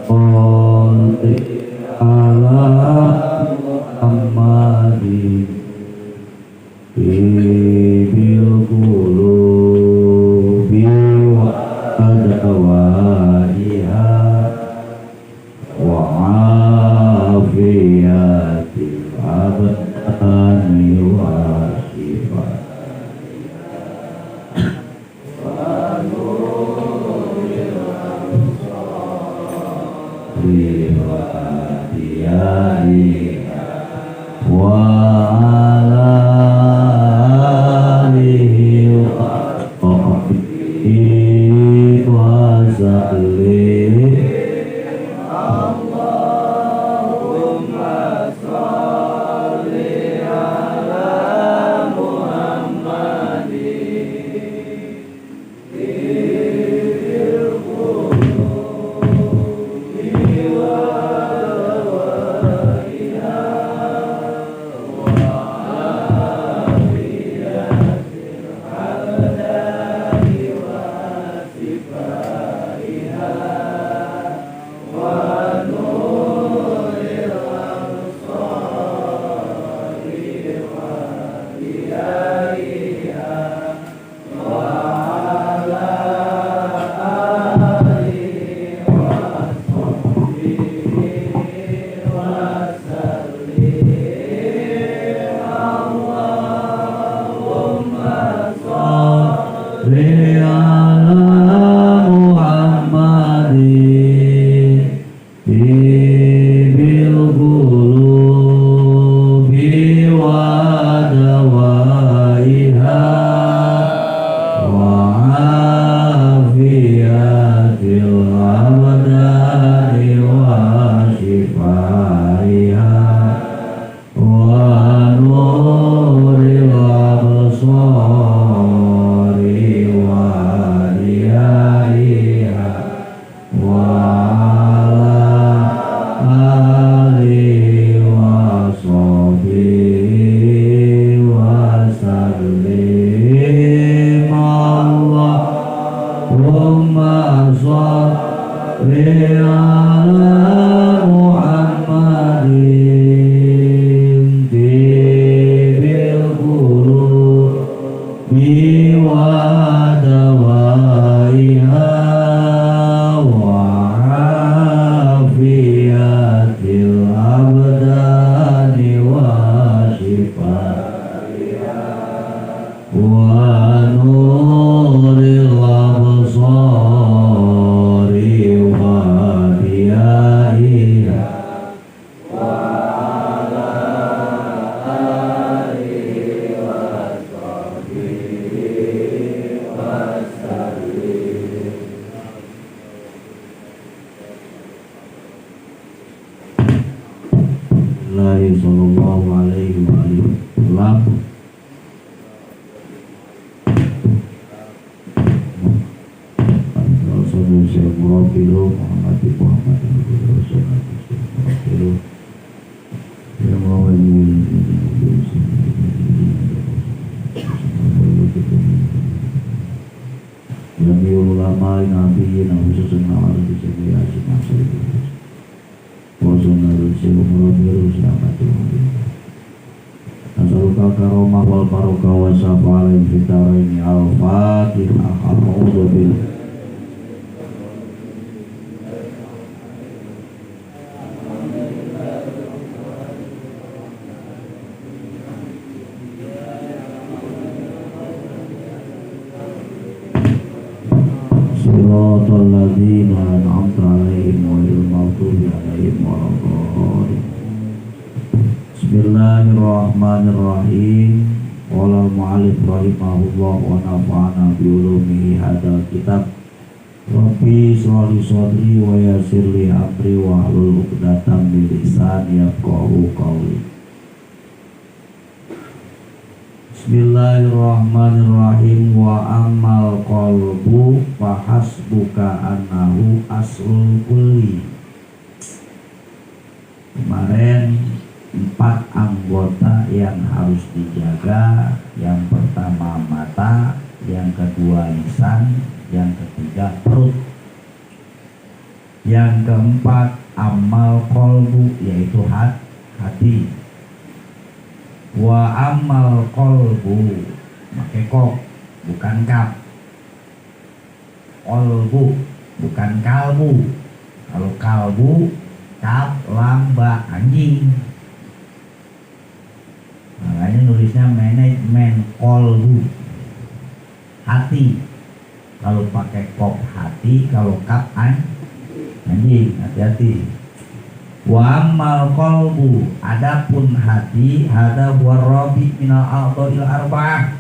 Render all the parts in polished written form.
Sholli ala Muhammadin bil qulubi wa adawaiha wa afiyatil abdani wa sifat wa ala alihi wa sahbihi wa sallim. Allahumma sholli ala Muhammadin bil qulubi wa sallallahu alaihi wasallam. Rasulullah Muhammad Muhammad Rasulullah ya Muhammad Nabi ulama nabi khususnya nawar di sini asal Nasaluka karomah wal barokah wa syafa'al fitaraini al-fatihah a'udzu billahi Shiratal ladzina an'amta 'alaihim ghairil maghdubi 'alaihim waladdallin. Bismillahirrahmanirrahim. Qala al-mu'allif rahimahullah wa nafa'ana bi ulumihi hadzal kitab. Rabbi shrah li sadri wa yassir li amri wa hlul 'uqdatam min lisani yafqahu qawli. Bismillahirrahmanirrahim. Wa amal qalbu fa hasbuka annahu aslul kulli. Kemarin 4 anggota yang harus dijaga. Yang pertama mata, yang kedua lisan, yang ketiga perut. Yang keempat, amal kolbu, yaitu hati. Wa amal kolbu, pakai kok, bukan kap. Kolbu, bukan kalbu. Kalau kalbu, kap, lamba, anjing. Makanya nulisnya manajemen kolbu, hati. Kalau pakai kop hati, kalau kap anjing, hati-hati. Wa amal kolbu, adapun hati, hada warabi minal a'dha'il arba'ah,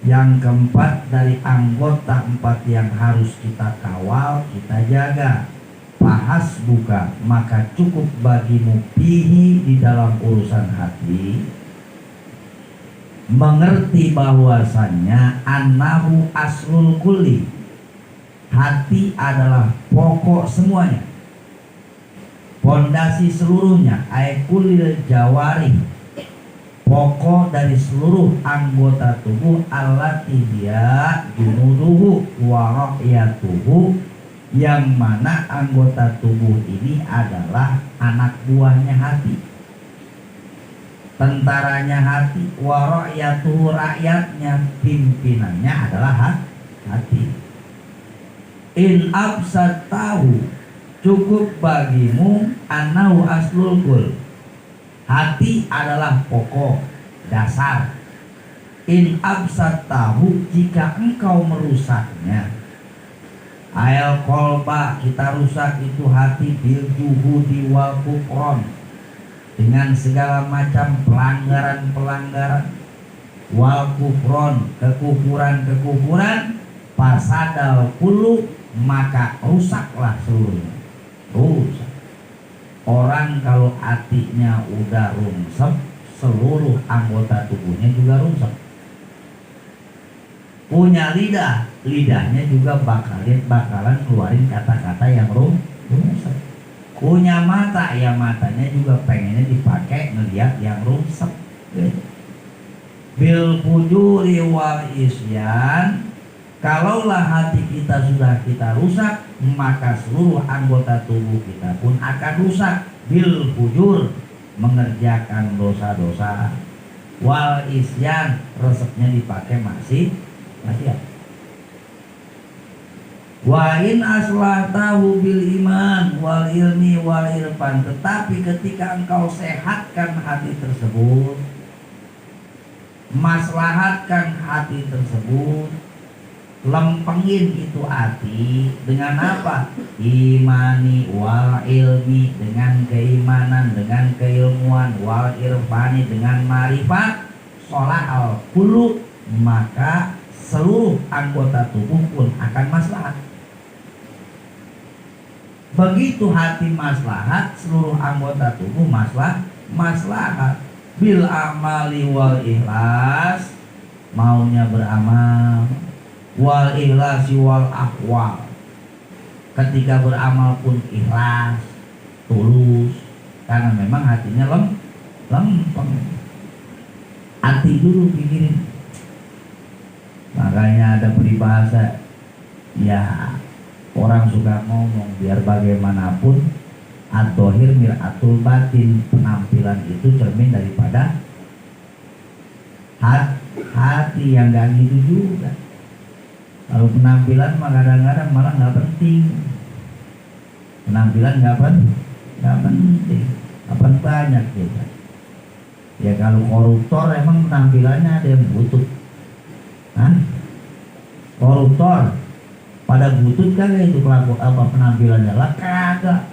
yang keempat dari anggota 4 yang harus kita kawal, kita jaga. Fahas buka, maka cukup bagimu pihi, di dalam urusan hati, mengerti bahwasannya annahu aslul kulli, hati adalah pokok semuanya, pondasi seluruhnya, kulil jawari, pokok dari seluruh anggota tubuh, allati dia junuduhu wa ra'yatuhu, yang mana anggota tubuh ini adalah anak buahnya hati, tentaranya hati, wa ra'yatuhu, rakyatnya, pimpinannya adalah hati. In absat tahu, cukup bagimu anau aslul kul, hati adalah pokok dasar. In absat tahu, jika engkau merusaknya, ayal kolba, kita rusak itu hati, bil juhudi wal kufron, dengan segala macam pelanggaran-pelanggaran, wal kufron, kekufuran-kekufuran, fasadal kulu, maka rusaklah seluruhnya. Rusak. Orang kalau hatinya udah rusak, seluruh anggota tubuhnya juga rusak. Punya lidah, lidahnya juga bakalan keluarin kata-kata yang rusak. Punya mata, ya matanya juga pengennya dipakai ngeliat yang rusak. Bil fujuri wal isyan, kalaulah hati kita sudah kita rusak, maka seluruh anggota tubuh kita pun akan rusak. Bil fujur, mengerjakan dosa-dosa. Wal isyan, resepnya dipakai masih ya. Wa in aslahtahu bil iman wal ilmi wal irfan, tetapi ketika engkau sehatkan hati tersebut, maslahatkan hati tersebut, lempengin itu hati dengan apa? Imani wal ilmi, dengan keimanan, dengan keilmuan, wal irfani, dengan marifat, sholat al kullu, maka seluruh anggota tubuh pun akan maslahat. Begitu hati maslahat, seluruh anggota tubuh maslahat. Bil amali wal ikhlas, maunya beramal, wal ikhlasi wal aqwal, ketika beramal pun ikhlas, tulus, karena memang hatinya lempeng. Hati dulu pikirin. Makanya ada peribahasa, ya orang suka ngomong, biar bagaimanapun ad-dhahir mir'atul batin, penampilan itu cermin daripada hati. Yang gak gitu juga. Kalau penampilan mah kadang-kadang malah gak penting. Penampilan gak penting, apa banyak juga. Ya kalau koruptor emang penampilannya ada yang butut. Koruptor pada butut kagak itu pelaku apa penampilannya lah, kagak,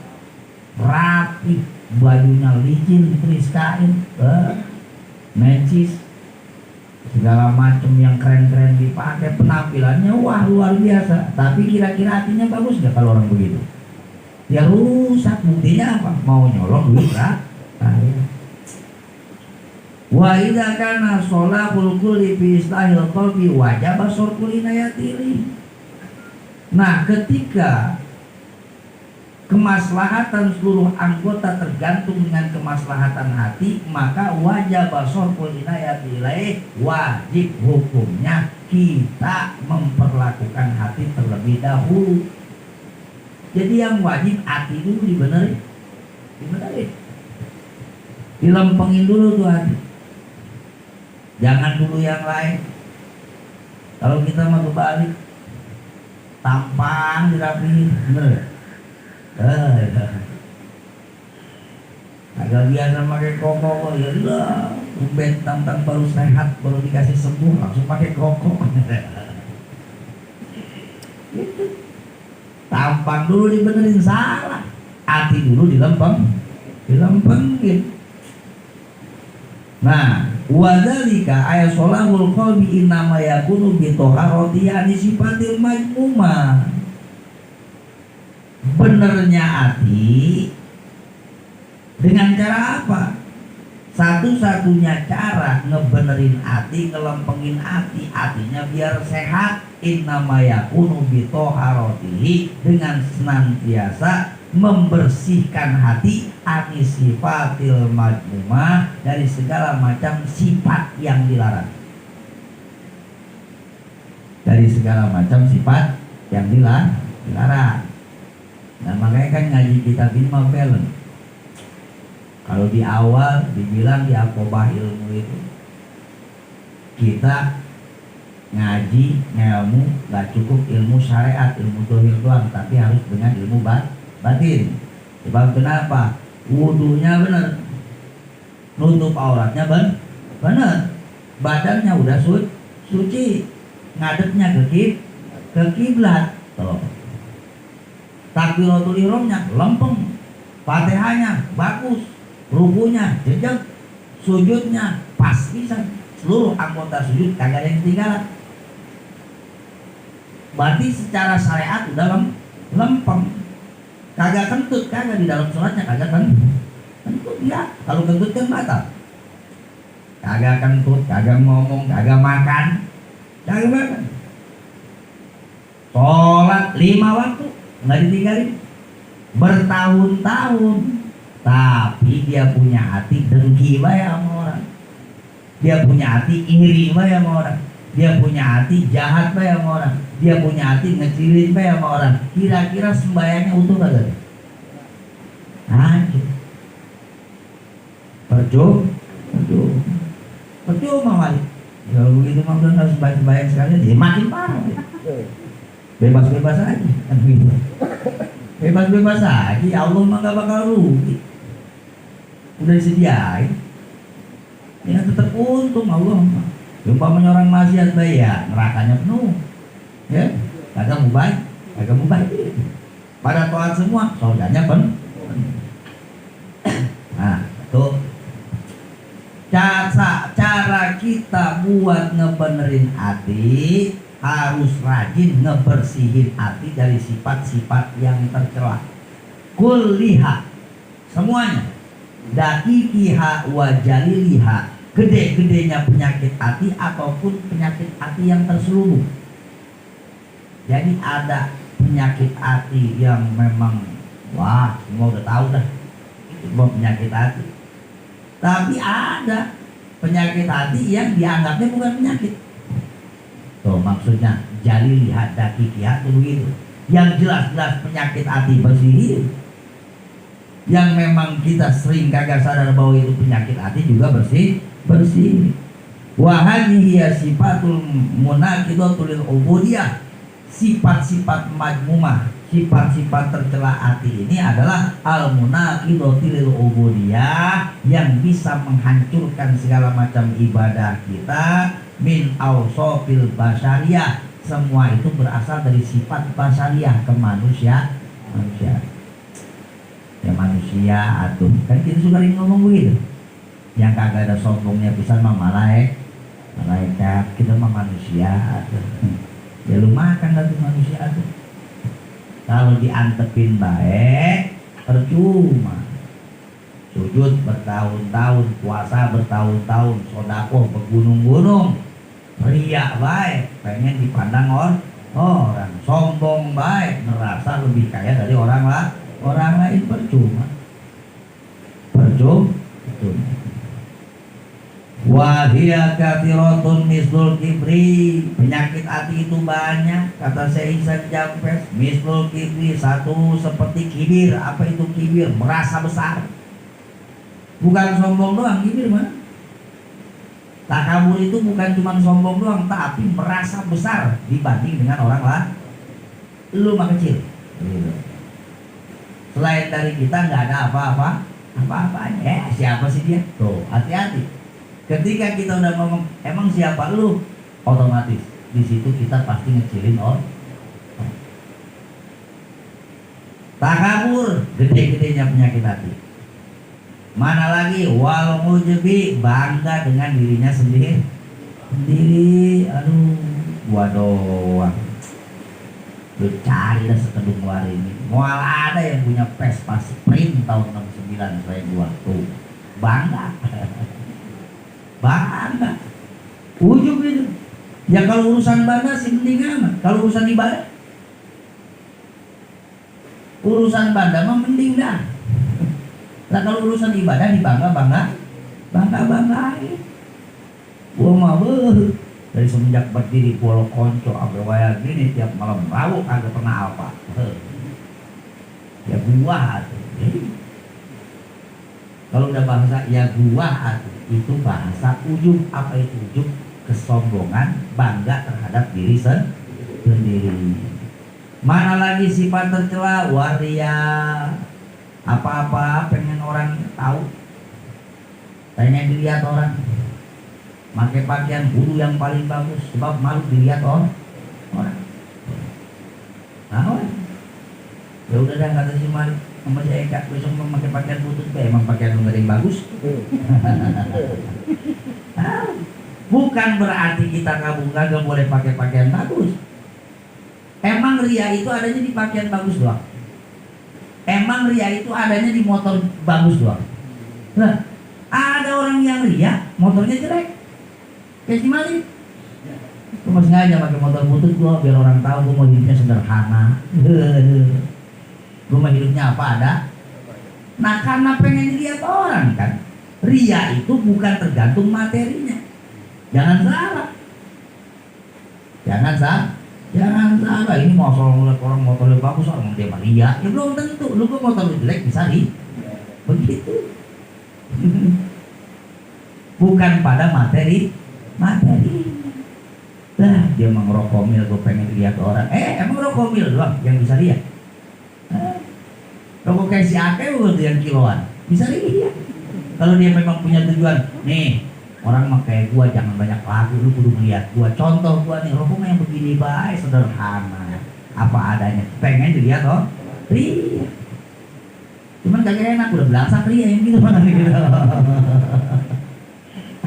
rapi, bajunya licin, teriskain, necis, segala macam yang keren-keren dipakai, penampilannya wah luar biasa. Tapi kira-kira hatinya bagus gak kalau orang begitu? Ya rusak. Buktinya apa? Mau nyolong duit lah. Wa idza kana sholahul kulli fi islahil qalbi wajaba surkul inayatili. Nah, ketika kemaslahatan seluruh anggota tergantung dengan kemaslahatan hati, maka wajib surkul inayatili, wajib hukumnya kita memperlakukan hati terlebih dahulu. Jadi yang wajib hati dulu dibenerin, dilempengin dulu tuh hati. Jangan dulu yang lain. Kalau kita mau kebalik, tampang dirapihin, bener. Agak biasa pakai koko, ya udah, tentang baru sehat, baru dikasih sembuh, langsung pakai koko. Gitu. Tampang dulu dibenerin, salah. Hati dulu dilempengin. Nah, wadzalika ayat sholahul qalbi innama yakunu bi toharoti yani sifatil majmumah. Benernya hati dengan cara apa? Satu-satunya cara ngebenerin hati, ngelempengin hati, hatinya biar sehat. Innama yakunu bi toharoti, dengan senantiasa membersihkan hati anisifatil majmumah, dari segala macam sifat yang dilarang. Dari segala macam sifat yang dilarang. Nah makanya kan ngaji kitab ini mah film. Kalau di awal dibilang di akobah ilmu itu kita ngaji ilmu gak cukup ilmu syariat, ilmu dohir doang, tapi harus dengan ilmu batin. Sebab kenapa? Wudunya benar, nutup auratnya benar, badannya udah suci, ngadepnya ke kiblat, takbiratul ihramnya lempeng, Fatihahnya bagus, rukunya jejak, sujudnya pas bisa, seluruh anggota sujud kagak ada yang ketinggalan. Berarti secara syariat udah lempeng. Kagak kentut, kagak di dalam sholatnya kagak kentut ya. Kalau kentut kan batal. Kagak kentut, kagak ngomong, kagak makan. Sholat 5 waktu nggak ditinggalin, bertahun-tahun. Tapi dia punya hati dengki bae sama orang. Dia punya hati iri bae sama orang. Dia punya hati jahat bae sama orang. Dia punya hati ngecilin bae sama orang. Kira-kira sembayangnya utuh kagak? Hancur. Percuma mali. Kalau begitu mah udah harus sembahyang sekalian, jadi makin parah. Bebas-bebas aja kan gitu. Bebas-bebas aja, Allah mah gak bakal rugi. Udah disediain. Ya tetap untung Allah mah. Umpamanya orang maksiat bayar, nerakanya penuh. Ya, kagak mau baik. Pada taat semua, surganya penuh. Nah, tuh cara kita buat ngebenerin hati, harus rajin ngebersihin hati dari sifat-sifat yang tercela. Kulliha, semuanya. Dakikiha wa jaliliha, gede-gedenya penyakit hati ataupun penyakit hati yang terselubung. Jadi ada penyakit hati yang memang wah semua udah tahu dah itu penyakit hati. Tapi ada penyakit hati yang dianggapnya bukan penyakit. Tuh maksudnya jaliliha dakikiha itu begitu. Yang jelas-jelas penyakit hati bersihin, yang memang kita sering kagak sadar bahwa itu penyakit hati juga bersih. Wa hadhihi sifatul munaqidatul ubudiyah. Sifat-sifat majmumah, sifat-sifat tercela hati ini adalah al-munaqidatul ubudiyah, yang bisa menghancurkan segala macam ibadah kita. Min awsofil basyariyah, semua itu berasal dari sifat basyariyah, manusia. Ya manusia atuh kan kita suka ngomong begitu, yang kagak ada sombongnya pisan mah malaikat, kita mah manusia atuh. Ya lu makan lagi manusia atuh, kalau diantepin baik percuma. Sujud bertahun-tahun, puasa bertahun-tahun, sedekah bergunung-gunung, riya baik pengen dipandang orang, sombong baik merasa lebih kaya dari orang lain, percuma. Wahia kathiratun mislul kibri, penyakit hati itu banyak, kata Syekh Ihsan Jampes. Mislul kibri, satu seperti kibir. Apa itu kibir? Merasa besar. Bukan sombong doang, kibir mana? Takabur itu bukan cuma sombong doang, tapi merasa besar dibanding dengan orang lain. Lu mah kecil. Selain dari kita nggak ada apa-apanya. Siapa sih dia? Tuh, hati-hati. Ketika kita udah ngomong, emang siapa lu? Otomatis di situ kita pasti ngecilin orang. Takabur, gede-gedenya penyakit hati. Mana lagi? Wal mujebi, bangga dengan dirinya sendiri. Aduh, gua doang. Lu cari dah sekedung hari ini. Mual ada yang punya Vespa Sprint tahun 69 selain gua. Tuh, bangga. Bangga. Ujung itu. Ya kalau urusan bangga sih penting amat. Kalau urusan ibadah, urusan bangga mah mending dah. Nah kalau urusan ibadah banggain. Gua mah dari semenjak berdiri Pulau Konco sampai waya gini tiap malam rawuk kagak pernah apa. Ya gua tuh. Kalau udah bahasa ya gua tuh, itu bahasa ujub. Apa itu ujub? Kesombongan, bangga terhadap diri sendiri. Mana lagi sifat tercela? Waria, apa-apa pengen orang tahu, pengen dilihat orang. Pakai pakaian kudu yang paling bagus sebab malu dilihat orang. Nah, ya udah dah kata si Mari sama si Eka, besok mau pakai pakaian butut emang pakaian lu gak ada yang bagus. Bukan berarti kita kagak boleh pakai pakaian bagus. Emang ria itu adanya di pakaian bagus doang. Emang ria itu adanya di motor bagus doang. Nah, ada orang yang ria motornya jelek. Kayak si Mali. Gue masih sengaja pakai motor butut gua biar orang tahu gua mau hidupnya sederhana. Gua mau hidupnya apa ada. Nah karena pengen dilihat orang kan. Ria itu bukan tergantung materinya. Jangan salah. Jangan salah. Ini mau ngeliat orang motornya bagus, orang dia mah ria. Ya belum tentu. Lu gua motor lu jelek bisa begitu. Bukan pada materi. Lah dia emang rokomil, gue pengen lihat orang. Emang rokomil doang yang bisa lihat. Rokok kayak si Ake udah yang kiloan bisa lihat. Kalau dia memang punya tujuan, nih orang mah kayak gua jangan banyak lagu, lu kudu melihat gua. Contoh gua nih, rokok yang begini baik, sederhana, apa adanya. Pengen dilihat ria. Cuman kagak enak, udah belangsak ria yang gitu mana gitu.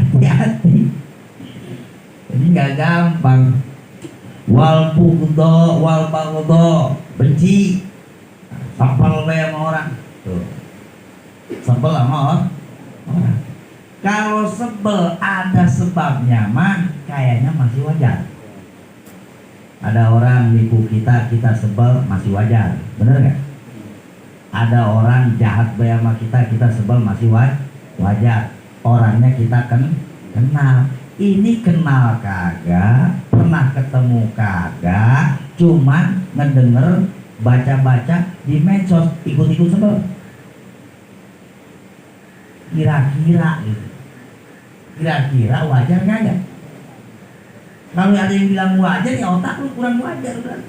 Hati-hati. Ini gak gampang. Wal bagdo, benci, sapel sama orang. Tuh. Sebel sama orang. Kalau sebel ada sebabnya mah kayaknya masih wajar. Ada orang nipu kita sebel masih wajar, bener gak? Ada orang jahat sama kita sebel masih wajar. Orangnya kita kenal. Ini kenal kagak, pernah ketemu kagak, cuman ngedenger, baca-baca di medsos, ikut-ikut sebel. Kira-kira gitu. Kira-kira wajar kagak? Kalau ada yang bilang wajar, ya otak lu kurang wajar kan?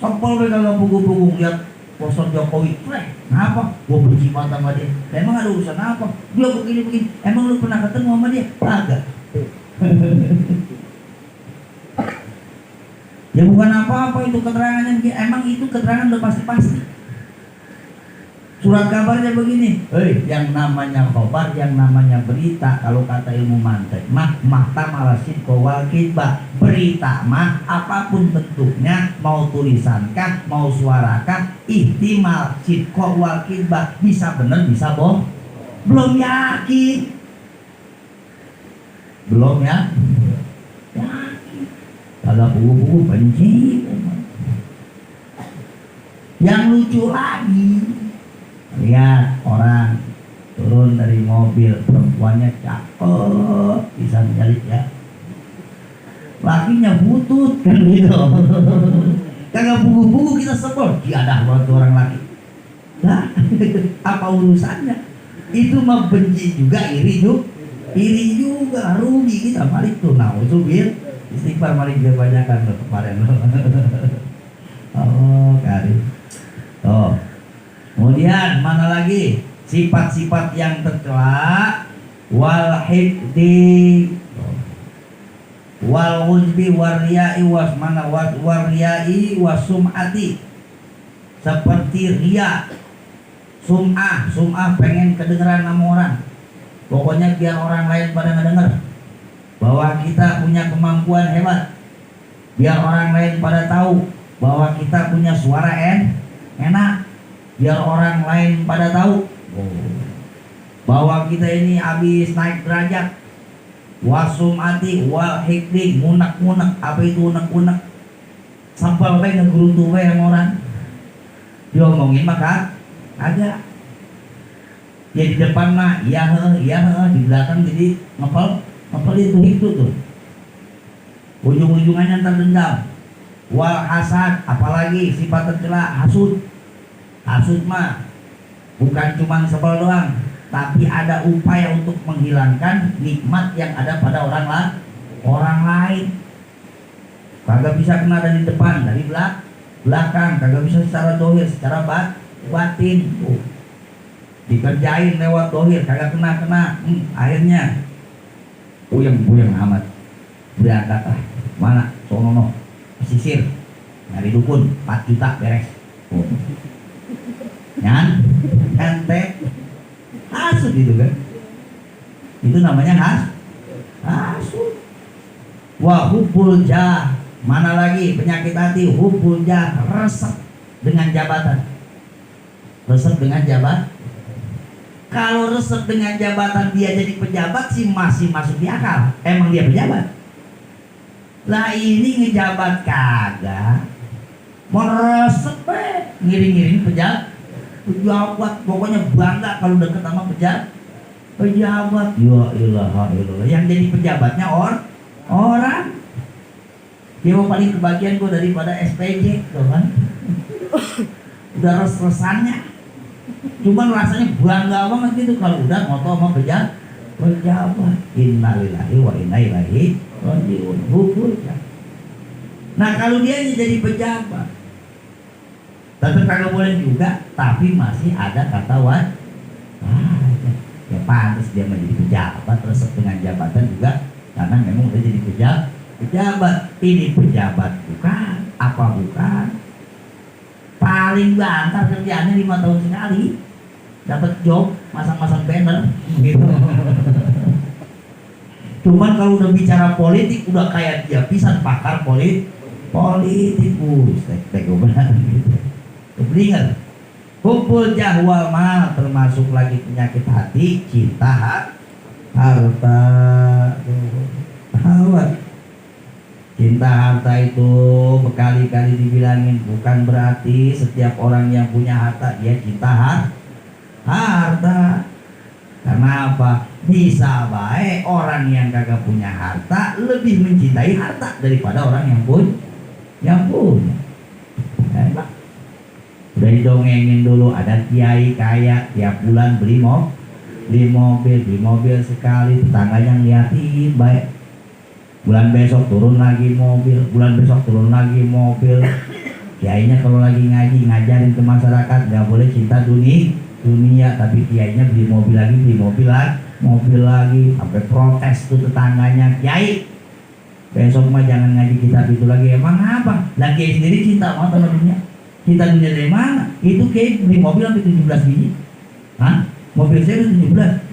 Sepel kalau punggung-punggung lihat poster Jokowi, kenapa? Gua benci banget sama dia. Emang ada urusan apa? Dia begini-begini. Emang lu pernah ketemu sama dia? Kagak. Ya bukan apa-apa itu keterangannya. Emang itu keterangan udah pasti-pasti. Surat kabarnya begini. Yang namanya khobar, yang namanya berita, kalau kata ilmu mantek mahta malasid kowal kitbah. Berita mah apapun bentuknya, mau tulisankah, mau suarakah, ihtimal sidqo wal kitbah, bisa bener bisa bohong. Belum yakin. Yakin. Kalau buku benci. Yang lucu lagi, lihat orang turun dari mobil perempuan perempuannya cakep bisa nyari ya, lakinya butut kan gitu. Kagak buku-buku kita sebel, dia ada orang laki. Nah, apa urusannya? Itu mah benci juga, iri juga, rugi kita balik tuh. Nah, itu biar istighfar mari dia banyakkan kemarin. Oh, karim. Oh. Kemudian mana lagi? Sifat-sifat yang tercela, wal hikdi, wal ujbi waryai wasmana waryai wasum'ati, seperti ria, sum'ah pengen kedengeran sama orang, pokoknya biar orang lain pada ngedenger bahwa kita punya kemampuan hebat, biar orang lain pada tahu bahwa kita punya suara enak, biar orang lain pada tahu bahwa kita ini habis naik derajat. Wasumati wal hikdi, munak-munak. Apa itu unek-unek? Sampal bae ngegeruntu bae sama orang. Diomongin maka agak. Ya di depan mah iya di belakang jadi ngepel itu tuh. Ujung-ujungannya terdendam. Wal hasad, apalagi sifat tercela, hasud. Hasud mah bukan cuma sebel doang, tapi ada upaya untuk menghilangkan nikmat yang ada pada orang lain. Kagak bisa kena dari depan, dari belakang, kagak bisa secara dohir, secara batin. Dikerjain lewat dohir, kagak kena. Akhirnya puyeng amat, berangkat lah. Mana sono pesisir, nyari dukun 4 juta beres. Ente hasud itu kan, itu namanya hasud. Wa hubbul jah, mana lagi penyakit hati, hubbul jah, resep dengan jabatan. Kalau resep dengan jabatan dia jadi pejabat sih masih masuk di akal, emang dia pejabat. Lah ini ngejabat kagak, meresep ngiring-ngiring pejabat, pokoknya bangga kalau deket sama pejabat. Ya ilaha illallah, yang jadi pejabatnya orang. Dia mau paling kebagian gue daripada SPJ tuh kan. Udah res-resannya, cuman rasanya bangga banget gitu kalau udah ngotot sama pejabat. Innalillahi wa inna ilaihi raji'un. Nah kalau dia jadi pejabat, tetap kagak boleh juga, tapi masih ada kata ya pantas dia menjadi pejabat, resep dengan jabatan juga, karena memang udah jadi pejabat. Ini pejabat bukan, apa bukan? Paling bantar kerjaannya 5 tahun sekali, dapat job, masang-masang banner gitu. Cuman kalau udah bicara politik, udah kayak dia pisan pakar politik, tek-tek gitu. Beringat, hubbul jahwal mal, termasuk lagi penyakit hati, cinta harta. Cinta harta itu berkali-kali dibilangin, bukan berarti setiap orang yang punya harta dia cinta harta. Karena apa? Bisa baik orang yang kagak punya harta lebih mencintai harta daripada orang yang punya. Udah didongengin dulu, ada kiai kaya tiap bulan beli mobil sekali, tetangganya ngeliatin baik. Bulan besok turun lagi mobil, Kiainya kalau lagi ngajarin ke masyarakat nggak boleh cinta dunia, tapi kiainya beli mobil lagi, sampai protes tuh tetangganya, kiai besok mah jangan ngaji kitab itu lagi. Emang apa? Lah kiai sendiri cinta sama dunia. Cinta dunia dari mana? Itu kiai beli mobil sampai 17 biji. Mobil saya udah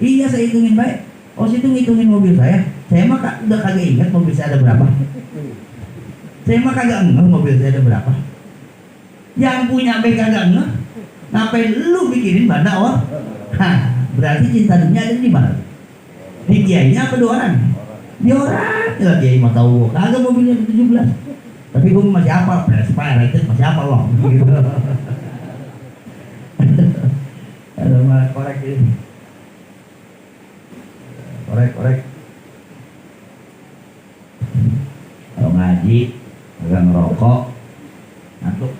17. Iya, saya hitungin baik. Oh, situ ngitungin mobil saya. Saya mah udah kagak ingat mobil saya ada berapa. Saya mah kagak ngeh mobil saya ada berapa. Yang punya kagak ngeh, ngapain lu bikinin banda berarti cinta dunia ada di mana? Di kiainya apa di orang? Di orang. Ya kiai mau tahu kagak mobilnya 17. Tapi gue masih hafal, Vespa itu masih hafal loh. Gitu. Ada malah korek ini. Korek. Kalau ngaji, agak ngerokok, ngantuk.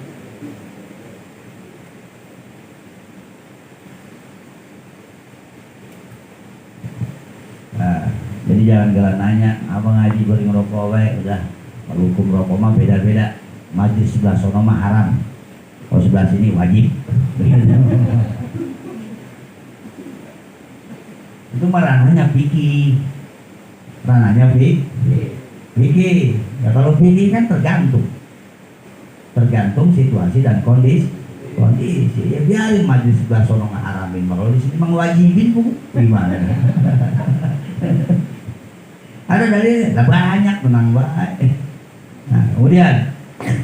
Nah, jadi jangan galan nanya, apa ngaji beri ngerokok wae, udah. Kalau hukum rokok mah beda-beda. Majlis sebelah sono mah haram. Kalau sebelah sini wajib. Itu mah ranahnya fikih. Ranahnya fikih. Ya kalau fikih kan tergantung situasi dan kondisi. Ya biarin majlis sebelah sono ngaharamin. Kalau di sini mah wajibin gimana? Ada dalil, lah banyak menang baik. Nah, kemudian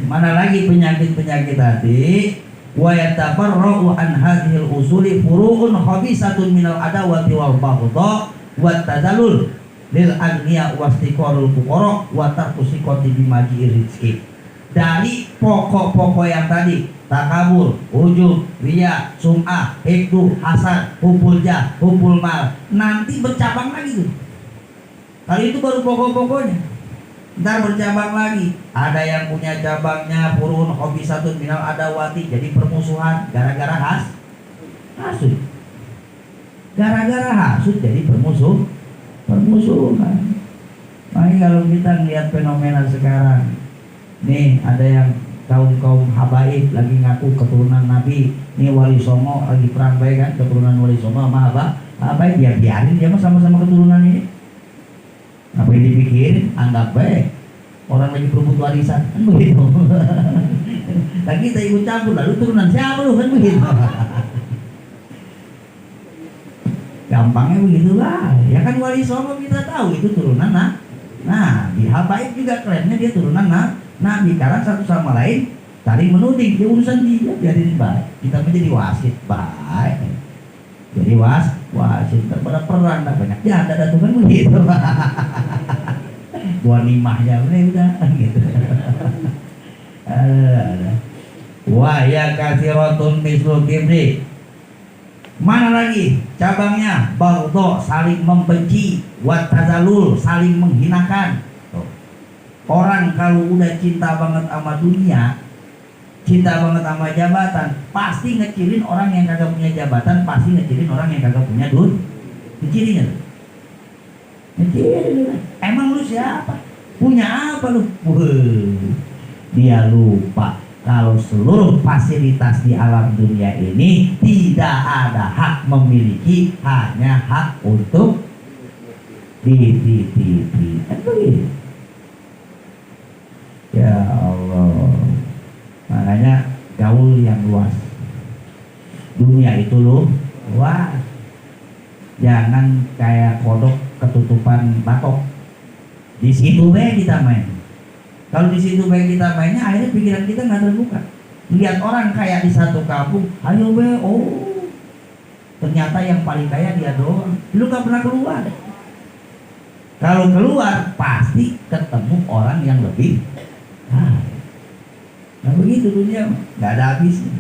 mana lagi penyakit hati? Wa yatafarra'u an hadhil usuli furu'un khabisatun minal adawati wal baghdha wa tadallul lil agniya wastiqarul fuqara wa tarkusikoti bimaji rizki. Dari pokok-pokok yang tadi, takabur, ujub, riya, sum'ah, hikdu, hasad, hubul jah, hubul mal, nanti bercabang lagi tuh. Kali itu baru pokok-pokoknya. Ntar bercabang lagi. Ada yang punya cabangnya purun khabisatun minal adawati, jadi permusuhan gara-gara hasud. Gara-gara hasud jadi permusuhan. Makanya kalau kita lihat fenomena sekarang, nih ada yang kaum habaib lagi ngaku keturunan Nabi. Nih Wali Songo lagi perang baik kan, keturunan Wali Songo sama habaib, ya biarin dia mah sama-sama keturunan ini. Apa yang dipikirin, anggap baik. Orang lagi berebut warisan, kan begitu. Lagi kita ikut campur, lalu turunan siapa lu, kan begitu. Gampangnya begitu lah. Ya kan Wali Songo kita tahu itu turunan nah di habaib juga klaimnya dia turunan Nabi. Karena satu sama lain saling menuding, dia urusan dia biarin baik. Kita menjadi wasit baik. Jadi wasit terpada perang tak banyak janda dah tuh kan begitu. Buat nimahnya udah gitu. Wah ya kathiratun mislu kibri. Mana lagi cabangnya? Baghdha, saling membenci, wa tazalul, saling menghinakan. Orang kalau udah cinta banget sama dunia, cinta banget sama jabatan, pasti ngecilin orang yang kagak punya jabatan, pasti ngecilin orang yang kagak punya duit. Ngecilin. Emang lu siapa? Punya apa lu? Dia lupa kalau seluruh fasilitas di alam dunia ini tidak ada hak memiliki, hanya hak untuk dititipi. Kan begitu? Ya Allah. Makanya gaul yang luas. Dunia itu luas. Jangan kayak kodok ketutupan batok. Di situ kita main. Kalau di situ kita mainnya, akhirnya pikiran kita nggak terbuka. Lihat orang kaya di satu kampung, ayo ternyata yang paling kaya dia doang. Lu nggak pernah keluar. Kalau keluar pasti ketemu orang yang lebih. Nah begitu dunia, nggak ada habisnya.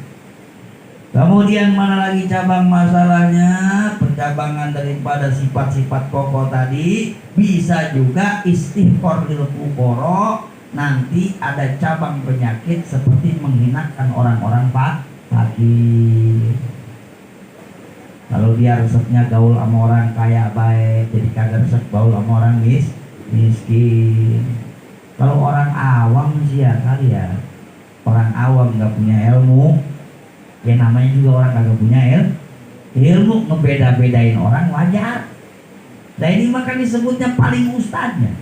Kemudian mana lagi cabang masalahnya? Pencabangan daripada sifat-sifat pokok tadi bisa juga istighfar lil fuqara. Nanti ada cabang penyakit seperti menghinakan orang-orang fakir. Kalau dia resepnya gaul sama orang kaya baik, jadi kagak resep gaul sama orang miskin. Kalau orang awam sih ya kali ya, orang awam nggak punya ilmu, ya namanya juga orang kagak punya ilmu, ngebeda-bedain orang wajar. Nah ini maka disebutnya paling ustadznya.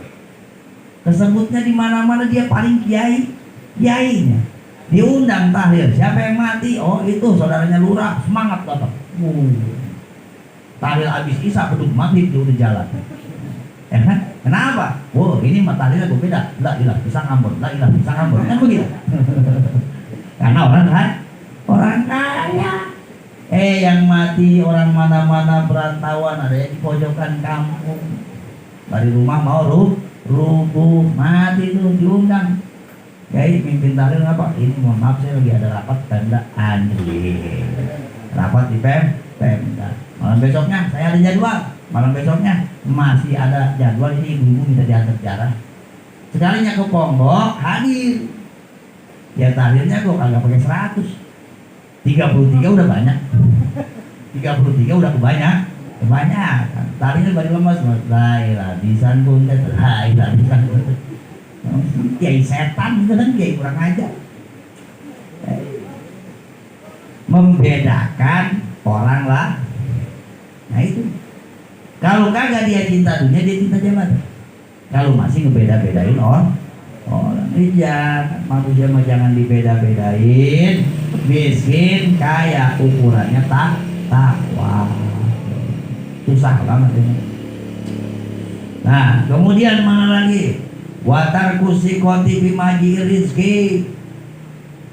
Tersebutnya di mana-mana dia paling kiainya. Diundang tahlil, siapa yang mati? Oh itu saudaranya lurah, semangat datang. Tahlil habis isya beduk maghrib dia udah jalan. Ya kan? Kenapa? Oh ini mah tahlilnya beda. La ilah bisa ngambon, la ilah bisa ngambon. Kan begitu. Karena orang kaya. Yang mati orang mana-mana perantauan, ada yang di pojokan kampung. Dari rumah mau rubuh mati tuh diundang. Kiai mimpin tahlil apa? Ini mohon maaf saya lagi ada rapat tanda anjir. Rapat di Pemda. Malam besoknya saya ada jadwal. malam besoknya masih ada jadwal, ini ibu-ibu minta diantar jarah. Sekalinya ke Ponggok hadir. Ya tahdirnya kok kagak pakai 100. 33 udah banyak. 33 udah kebanyak. Tahdirnya baru lemas, lailah disantun lailah disantun. Kiai setan itu kan, kiai kurang ajar. Membedakan orang lah. Nah itu. Kalau kagak dia cinta dunia, dia cinta jabatan. Kalau masih ngebeda-bedain orang. Iya, manusia mah jangan dibeda-bedain. Miskin, kaya, ukurannya takwa. Susah banget ini. Nah, kemudian mana lagi? Watar kusikoti bimaji rizki.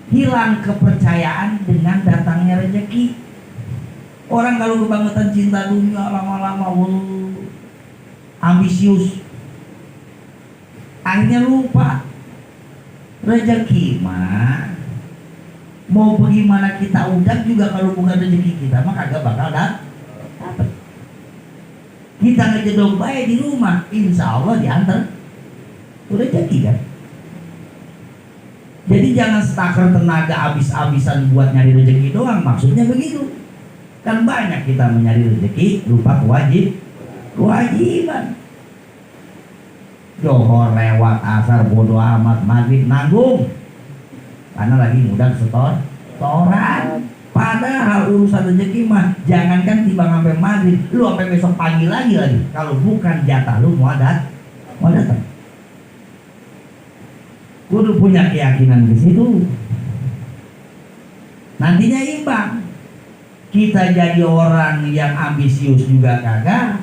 Hilang kepercayaan dengan datangnya rezeki. Orang kalau kebangetan cinta dunia, lama-lama ambisius, akhirnya lupa rezeki mah. Mau bagaimana kita undang juga kalau bukan rezeki kita mah kagak bakal dapat. Kita ngejedok baik di rumah, insya Allah diantar rezeki kan. Jadi jangan stakar tenaga habis-habisan buat nyari rezeki doang, maksudnya begitu. Kan banyak kita mencari rezeki lupa kewajiban. Johor lewat, asar bodo amat, maghrib nanggung karena lagi mudah setoran. Padahal urusan rezeki mah jangankan timbang sampai maghrib, lu sampai besok pagi lagi. Kalau bukan jatah lu mau datang. Kudu punya keyakinan di situ. Nantinya imbang. Kita jadi orang yang ambisius juga kagak,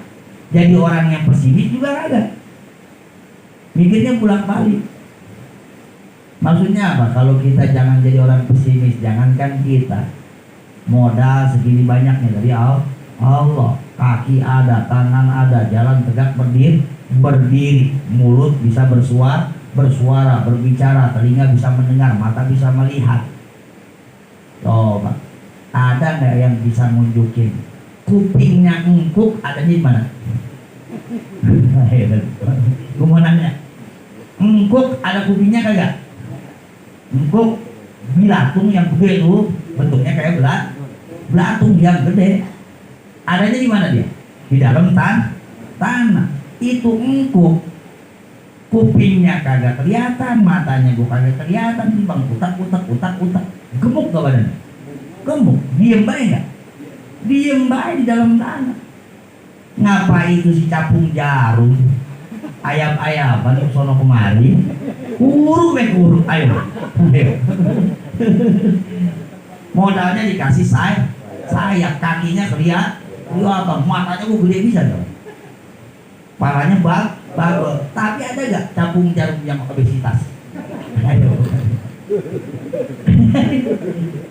jadi orang yang pesimis juga kagak. Mikirnya pulang balik. Maksudnya apa? Kalau kita jangan jadi orang pesimis, jangankan kita, modal segini banyaknya dari Allah, kaki ada, tangan ada, jalan tegak berdiri, mulut bisa bersuara, berbicara, telinga bisa mendengar, mata bisa melihat. Coba, ada nggak yang bisa nunjukin kupingnya engkuk adanya di mana? Gue mau nanya, engkuk ada kupingnya kagak? Engkuk belatung yang gede tuh, bentuknya kayak belatung yang gede. Adanya di mana dia? Di dalam tanah. Itu engkuk. Kupingnya kagak kelihatan, matanya gue kagak kelihatan, timbang utak. Gemuk gak badannya? Gemuk. Diem baik gak? Diem baik di dalam tanah. Ngapain itu si capung jarum? Ayam-ayaman sono kemari. Kuru. Ayo. Modalnya dikasih sayap, kakinya kelihatan, matanya gue gede bisa dong. Palanya bagus. Tapi ada gak capung jarum yang obesitas? Ayo.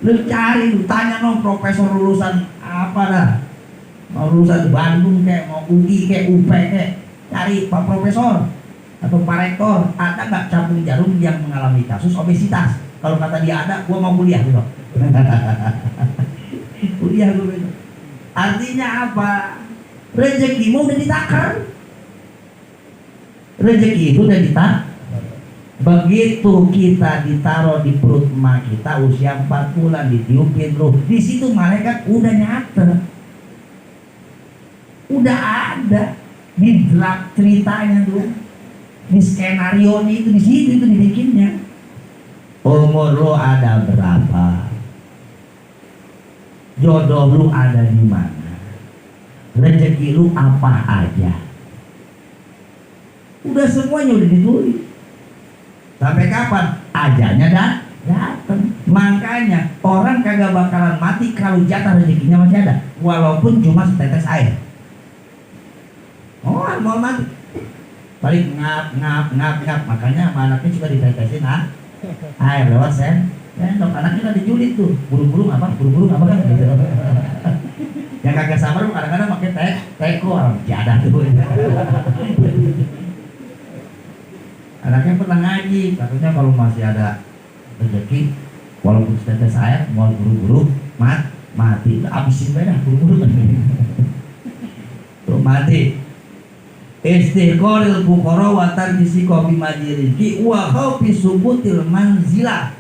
Lu cari, lu tanya dong profesor lulusan apa dah, mau lulusan Bandung kayak, mau UI kayak, UP kayak, cari pak profesor atau pak rektor, ada nggak capung jarum yang mengalami kasus obesitas? Kalau kata dia ada, gua mau kuliah gitu. Kuliah gue gitu. Artinya apa? Rezekimu udah ditakar. Rezeki itu udah ditakar. Begitu kita ditaruh di perut emak kita usia 4 bulan, ditiupin ruh, di situ malaikat udah nyatet, udah ada di draft ceritanya tuh, di skenario itu, di situ itu dibikinnya. Umur lu ada berapa? Jodoh lu ada di mana? Rezeki lu apa aja? Udah semuanya udah ditulis. Sampai kapan? Ajalnya datang. Makanya orang kagak bakalan mati kalau jatah rezekinya masih ada, walaupun cuma setetes air. Oh, mau mati balik ngap. Makanya sama anaknya juga ditetesin air lewat sendok. Anaknya kan dijulit tuh, burung-burung apa kan gitu. Yang kagak sabar kadang-kadang pakai teko jadah tuh. Anaknya pernah ngaji, katanya kalau masih ada rezeki, walaupun setetes air, mau buru-buru mati, habisin aja buru-buru kan. Tuh mati. Istiqoril fuqara wa tarkisi kopi majiriki wa khaufi subutil manzilah.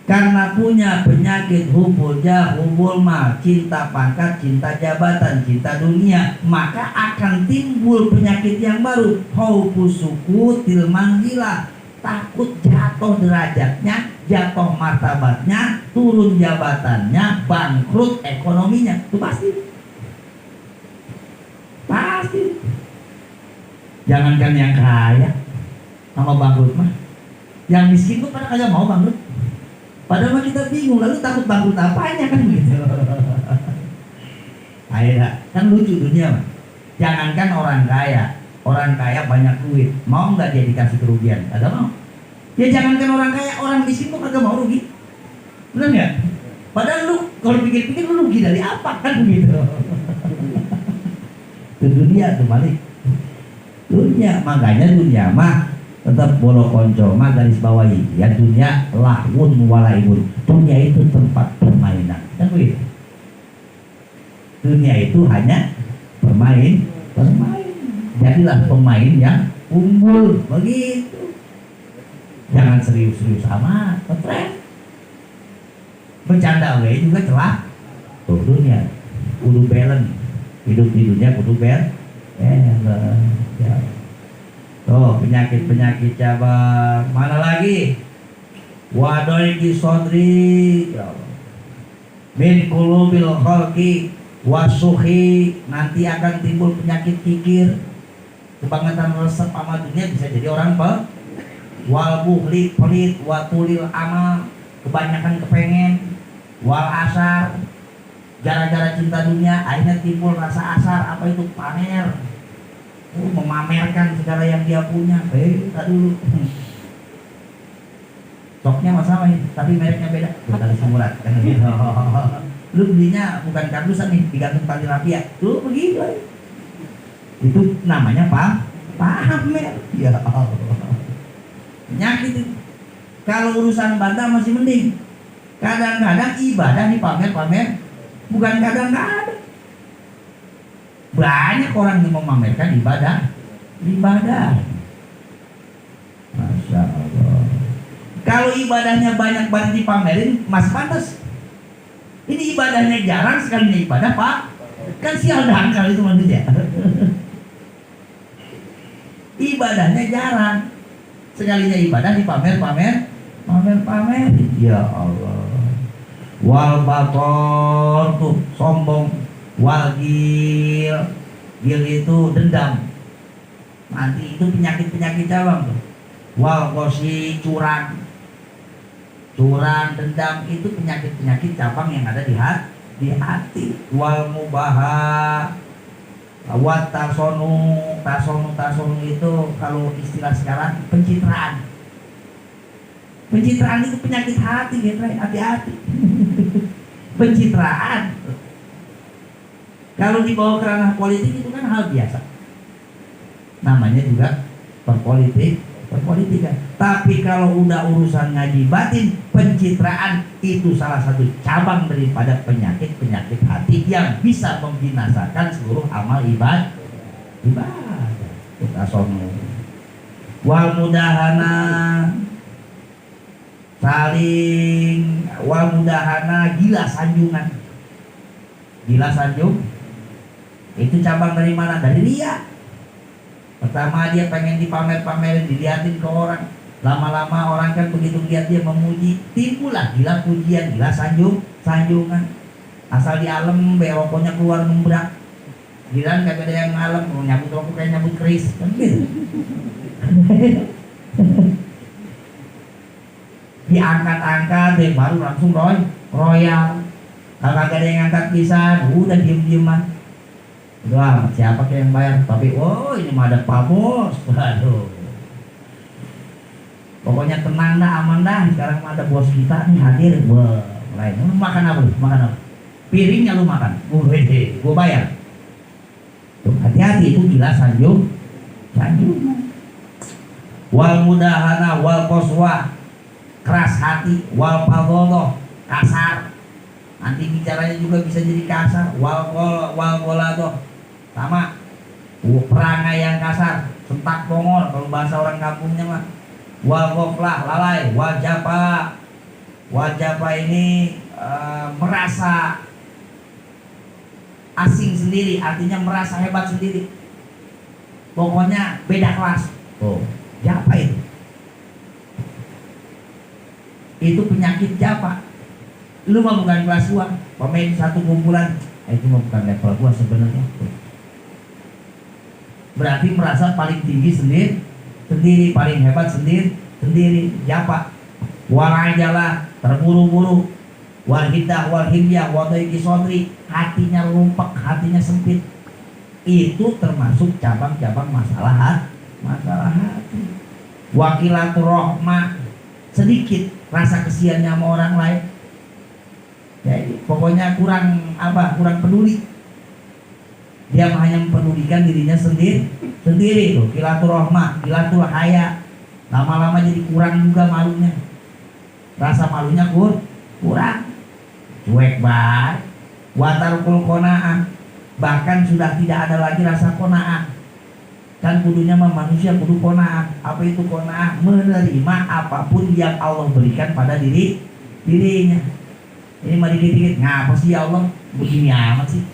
Karena punya penyakit hubul jah, hubul mal, cinta pangkat, cinta jabatan, cinta dunia, maka akan timbul penyakit yang baru, khaufu sukutil manzilah, takut jatuh derajatnya, jatuh martabatnya, turun jabatannya, bangkrut ekonominya. Itu pasti. Pasti. Jangankan yang kaya sama bangkrut mah, yang miskin tuh pada kagak mau bangkrut. Padahal kita bingung, lalu takut bangkrut apanya kan gitu. Akhirnya kan lucu dunia mah. Jangankan orang kaya banyak duit, mau nggak dia dikasih kerugian? Kagak mau. Ya jangankan orang kaya, orang miskin tuh kagak mau rugi. Benar nggak? Padahal lu kalau pikir-pikir lu rugi dari apa kan begitu? Itu dunia tuh balik. Dunia, makanya dunia mah tetap bolo konco mah garis bawahi ya, dunia lahun walaibun. Dunia itu tempat permainan kan begitu. Dunia itu hanya permain. Jadilah pemain yang unggul begitu. Jangan serius-serius amat, stres. Bercanda we juga celah. Tuh dunia kudu balance. Hidup di dunia kudu balance. Ya. Oh, penyakit-penyakit cabang. Mana lagi? Wadoi kisodri min kulubil khalqi wasuhi. Nanti akan timbul penyakit kikir, kebangetan resep sama dunia, bisa jadi orang wal buhli pelit, watulil amal, kebanyakan kepengen, wal asar, gara-gara cinta dunia akhirnya timbul rasa asar. Apa itu? Pamer, memamerkan segala yang dia punya. Tak dulu stoknya masalah ini, tapi mereknya beda. Dari Semurat kan gitu. Lu belinya bukan kardusan nih, digantung tali rapia. Tuh begitu. Itu namanya pamer. Ya Allah. Penyakit itu. Kalau urusan ibadah masih mending. Kadang-kadang ibadah nih pamer-pamer, bukan kadang-kadang. Banyak orang yang memamerkan ibadah. Masya Allah. Kalau ibadahnya banyak dipamerin, mas pantas. Ini ibadahnya jarang, sekalinya ibadah pak. Kan sial dangkal itu manusia. Ibadahnya jarang, sekalinya ibadah dipamer. Ya Allah. Wal bator tuh sombong. Wal gil itu dendam. Nanti itu penyakit cabang tuh. Wal kosi curang, dendam, itu penyakit cabang yang ada di hati. Wal mubaha, wat tasonu itu kalau istilah sekarang pencitraan. Pencitraan itu penyakit hati, gitu. Hati-hati. Pencitraan. Kalau dibawa ke ranah politik itu kan hal biasa. Namanya juga perpolitikan. Tapi kalau udah urusan ngaji batin, pencitraan itu salah satu cabang daripada penyakit hati yang bisa membinasakan seluruh amal ibadah. Kita sono. Wal mudahana saling, wal mudahana gila sanjungan. Gila sanjung itu cabang dari mana? Dari ria. Pertama dia pengen dipamer-pamerin, dilihatin ke orang. Lama-lama orang kan begitu lihat dia memuji, timbullah gila pujian, gila sanjungan. Asal di alam rokoknya keluar membrak. Gila kagak ada yang ngalem, nyabut rokok kayak nyabut keris, kan gitu. Diangkat-angkat deh baru langsung royal. Kalau kagak ada yang angkat pisan, udah diem-dieman. Udah, siapa yang bayar? Tapi, ini mah ada Pak Bos. Waduh. Pokoknya tenang dah, aman dah. Sekarang mah ada bos kita nih hadir. Wah, lain. Lu makan apa? Piringnya lu makan. Gua bayar. Tuh, hati-hati itu gila sanjung. Wal mudahana wal qaswa, keras hati. Wal fadholah, kasar. Nanti bicaranya juga bisa jadi kasar. Wal qoladoh, sama perangai yang kasar, sentak bongor kalau bahasa orang kampungnya mah. Wal ghaflah, lalai, wajapa ini merasa asing sendiri, artinya merasa hebat sendiri. Pokoknya beda kelas. Oh, japa itu? Itu penyakit japa. Lu mah bukan kelas gua, pemain satu kumpulan. Itu mah bukan level gua sebenarnya. Berarti merasa paling tinggi sendiri, paling hebat sendiri. Japa. Walajalah, terburu-buru. Walhidah, walhidyah, wadayki sodri. Hatinya rumpek, hatinya sempit. Itu termasuk cabang-cabang masalah hati. Wakilatur rahmah, sedikit rasa kesiannya sama orang lain. Jadi pokoknya kurang peduli. Dia hanya mempedulikan dirinya sendiri tuh. Kilatur rahmah, kilatur haya. Lama-lama jadi kurang juga malunya. Rasa malunya kurang. Cuek banget. Watarukul qanaah, bahkan sudah tidak ada lagi rasa qanaah. Kan kudunya mah manusia kudu qanaah. Apa itu qanaah? Menerima apapun yang Allah berikan pada dirinya. Ini mah dikit-dikit, ngapa sih ya Allah begini amat sih?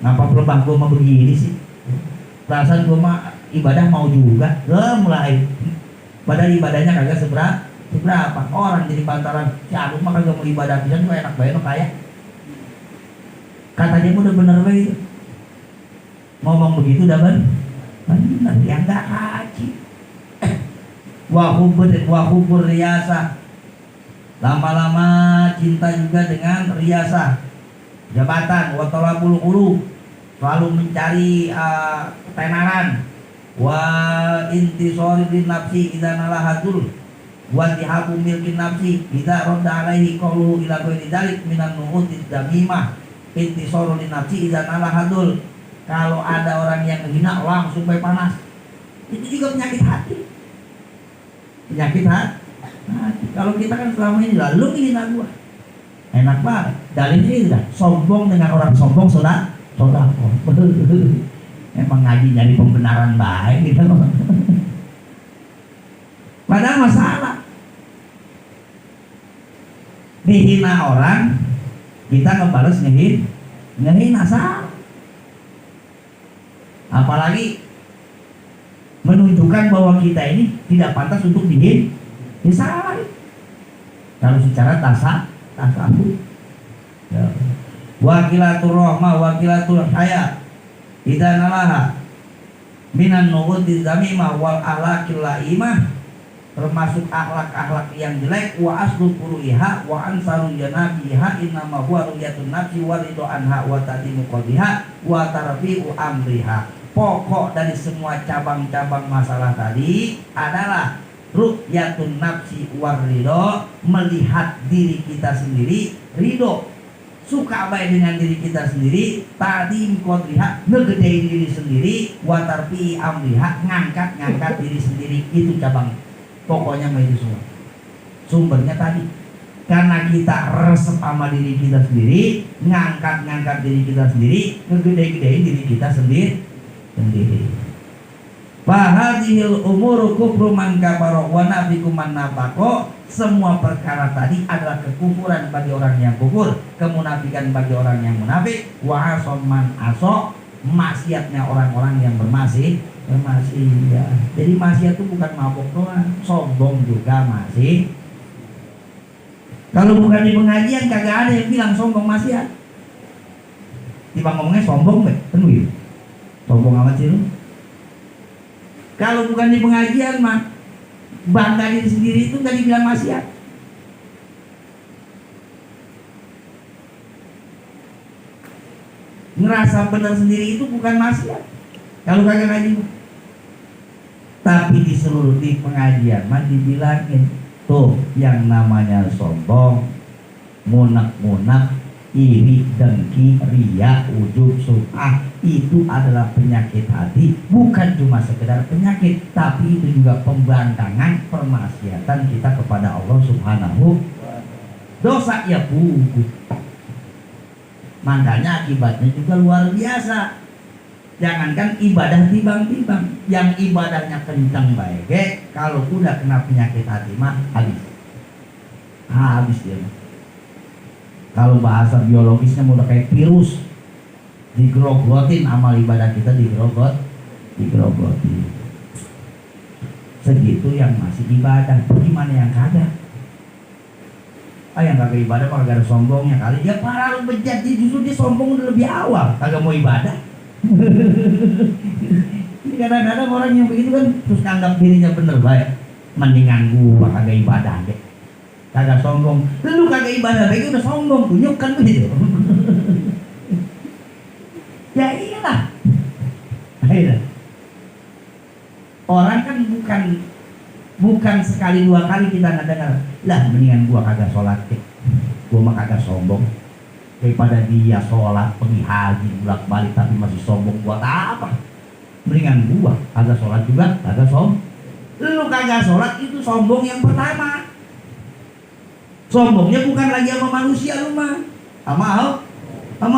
Ngapa pelebah gue mah begini sih? Perasaan gue mah ibadah mau juga, mulai. Padahal ibadahnya kagak seberapa. Orang jadi pantaran, si aku mah kagak mau ibadah pisan, gue enak banget kayak. Kata dia udah bener banget. Ngomong begitu udah bener, yang gak haji. Wahubur riasa. Lama-lama cinta juga dengan riasa, jabatan, watolabul ulu, selalu mencari ketenaran, wa intisori bin nafsi idza nalahatul, wa tihabu milkin nafsi idza radda alaihi qawluhu ila ghairi dzalik minan nu'utid damimah, intisoru lin nafsi idza nalahatul. Kalau ada orang yang menghina langsung panas, itu juga penyakit hati. Nah, kalau kita kan selama ini lalu menghina gua, enak banget. Dalilnya itu dah, sombong dengan orang sombong sodako. Emang ngaji nyari pembenaran baik gitu. Padahal masalah dihina orang, kita ngebales ngehina salah. Apalagi menunjukkan bahwa kita ini tidak pantas untuk dihina. Ya salah. Kalau secara tasawuf ya. Wakilatur rahmah, wakilatur haya, idza nalaha minan nu'udi zamimah wal akhlaqil laimah, termasuk akhlak-akhlak yang jelek. Wa aslu quluha wa ansaru janabiha innama huwa ru'yatun nafsi wa ridho anha wa tadimu qadiha wa tarfi'u amriha. Pokok dari semua cabang-cabang masalah tadi adalah ru'yatun nafsi war ridho, melihat diri kita sendiri, ridho, suka baik dengan diri kita sendiri, tadi qadriha, ngegedein diri sendiri, wa tarfi amriha, ngangkat diri sendiri. Itu cabang pokoknya mah itu semua. Sumbernya tadi karena kita resep sama diri kita sendiri, ngangkat diri kita sendiri, ngegede-gedein diri kita sendiri. Fahadhil umuru kufru man kafara wa nafiku man nafaqo. Semua perkara tadi adalah kekufuran bagi orang yang kufur, kemunafikan bagi orang yang munafik, wa asom man aso, maksiatnya orang-orang yang bermaksiat. Ya. Jadi maksiat itu bukan mabuk doang, sombong juga masih. Kalau bukan di pengajian kagak ada yang bilang sombong maksiat. Tiba ngomongnya sombong penuh. Sombong amat sih lu. Kalau bukan di pengajian mah bangga diri sendiri itu gak dibilang maksiat. Ngerasa benar sendiri itu bukan maksiat. Kalau kagak ngaji, tapi di seluruh di pengajian mah dibilangin tuh yang namanya sombong, munak-munak, iri, dengki, riya, ujub, sum'ah, itu adalah penyakit hati. Bukan cuma sekedar penyakit, tapi itu juga pembangkangan, permaksiatan kita kepada Allah Subhanahu. Dosa ya puguh. Makanya akibatnya juga luar biasa. Jangankan ibadah timbang-timbang, yang ibadahnya kencang baik, kalau udah kena penyakit hati mah habis dia. Kalau bahasa biologisnya udah kayak virus, digerogotin amal ibadah kita, digerogotin. Segitu yang masih ibadah, gimana yang kagak? Yang kagak ibadah mah kagak ada sombongnya kali. Ya parah lu bejat, justru dia sombong udah lebih awal, kagak mau ibadah. Ini kadang-kadang orang yang begitu kan terus nganggap dirinya bener baik. Mendingan gua kagak ibadah deh, kagak sombong. Lu kagak ibadah baik udah sombong, kunyuk kan begitu. Ya iyalah. Akhirnya orang kan bukan sekali dua kali kita nggak dengar, lah mendingan gua kagak sholat deh, gua mah kagak sombong, daripada dia sholat pergi haji bolak balik tapi masih sombong buat apa? Mendingan gua kagak sholat juga kagak sombong. Lu kagak sholat itu sombong yang pertama. Sombongnya bukan lagi sama manusia lu mah, sama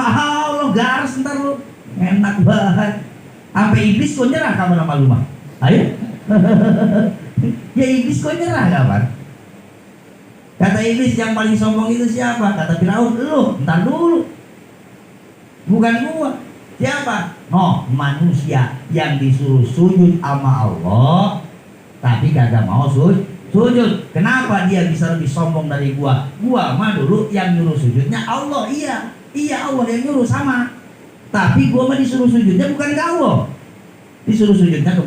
Allah garas ntar lu enak banget. Sampai iblis kok nyerah kapan sama lu mah? Ayo. Ya iblis kok nyerah kapan? Kata iblis yang paling sombong itu siapa? Kata Firaun, lu, ntar dulu. Bukan gua. Siapa? Oh, manusia yang disuruh sujud sama Allah tapi kagak mau sujud. Kenapa dia bisa lebih sombong dari gua? Gua mah dulu yang nyuruh sujudnya Allah. Iya Allah yang nyuruh sama. Tapi gua mah disuruh sujudnya bukan ke Allah. Disuruh sujudnya ke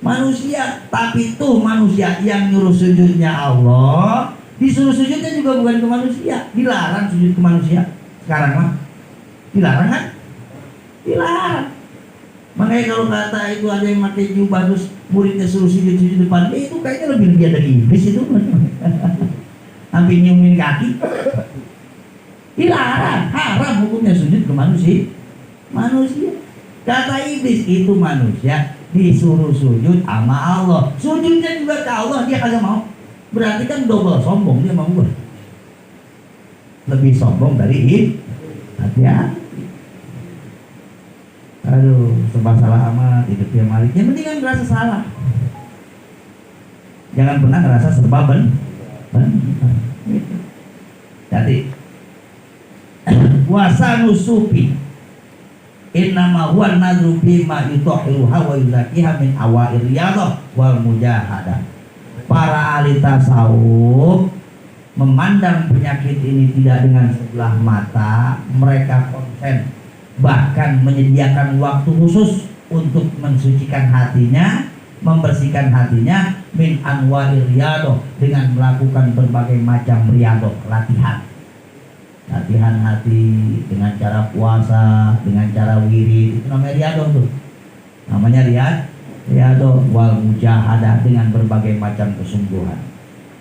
manusia, tapi tuh manusia yang nyuruh sujudnya Allah, disuruh sujudnya juga bukan ke manusia. Dilarang sujud ke manusia. Sekarang mah dilarang kan? Dilarang. Makanya kalau kata itu ada yang pakai jubah terus muridnya suruh sujud depan, itu kayaknya lebih dari iblis itu. Sampai nyiumin kaki. Dilarang, haram hukumnya sujud ke manusia. Kata iblis itu manusia disuruh sujud sama Allah, sujudnya juga ke Allah dia kagak mau. Berarti kan double sombong dia mau gua. Lebih sombong dari hati-hati. Aduh, serba salah amat hidup dia Malik. Yang penting kan merasa salah. Jangan pernah ngerasa serba benar. Jadi puasa nusupi innama huwa nadru bima yutahhiruha wa yuzakiha min awair riyadhah wal mujahadah. Para ahli tasawuf memandang penyakit ini tidak dengan sebelah mata, mereka konsen bahkan menyediakan waktu khusus untuk mensucikan hatinya, membersihkan hatinya min anwair riyadhah dengan melakukan berbagai macam riyadhah, latihan hati dengan cara puasa, dengan cara wirid, itu namanya riyadhah tuh. Namanya riyadhah wal mujahadah dengan berbagai macam kesungguhan.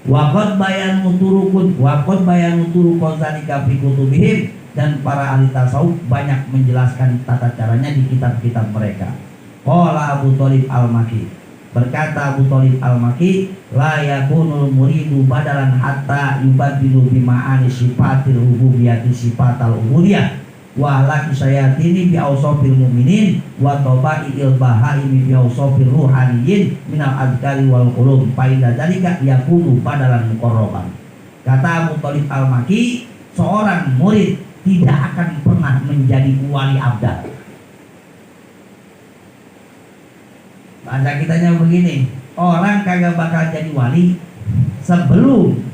Waqad bayanu turukun zalika fi kutubihim, dan para ahli tasawuf banyak menjelaskan tata caranya di kitab-kitab mereka. Qala Abu Thalib Al-Maki, berkata Abu Thalib Al-Maki, la yakunul muridu badalan hatta yubadilu bima'ani sifatil rububiyyati sifatal ubudiyah wa laki sayatini bi awsafil mu'minin wa tabail bahaimi bi awsafil ruhaniyin minal adkari wal qulub fa inna dzalika yakunu badalan muqarraban. Kata Abu Thalib Al-Maki, seorang murid tidak akan pernah menjadi wali abdal. Bahasa kitanya begini, orang kagak bakal jadi wali sebelum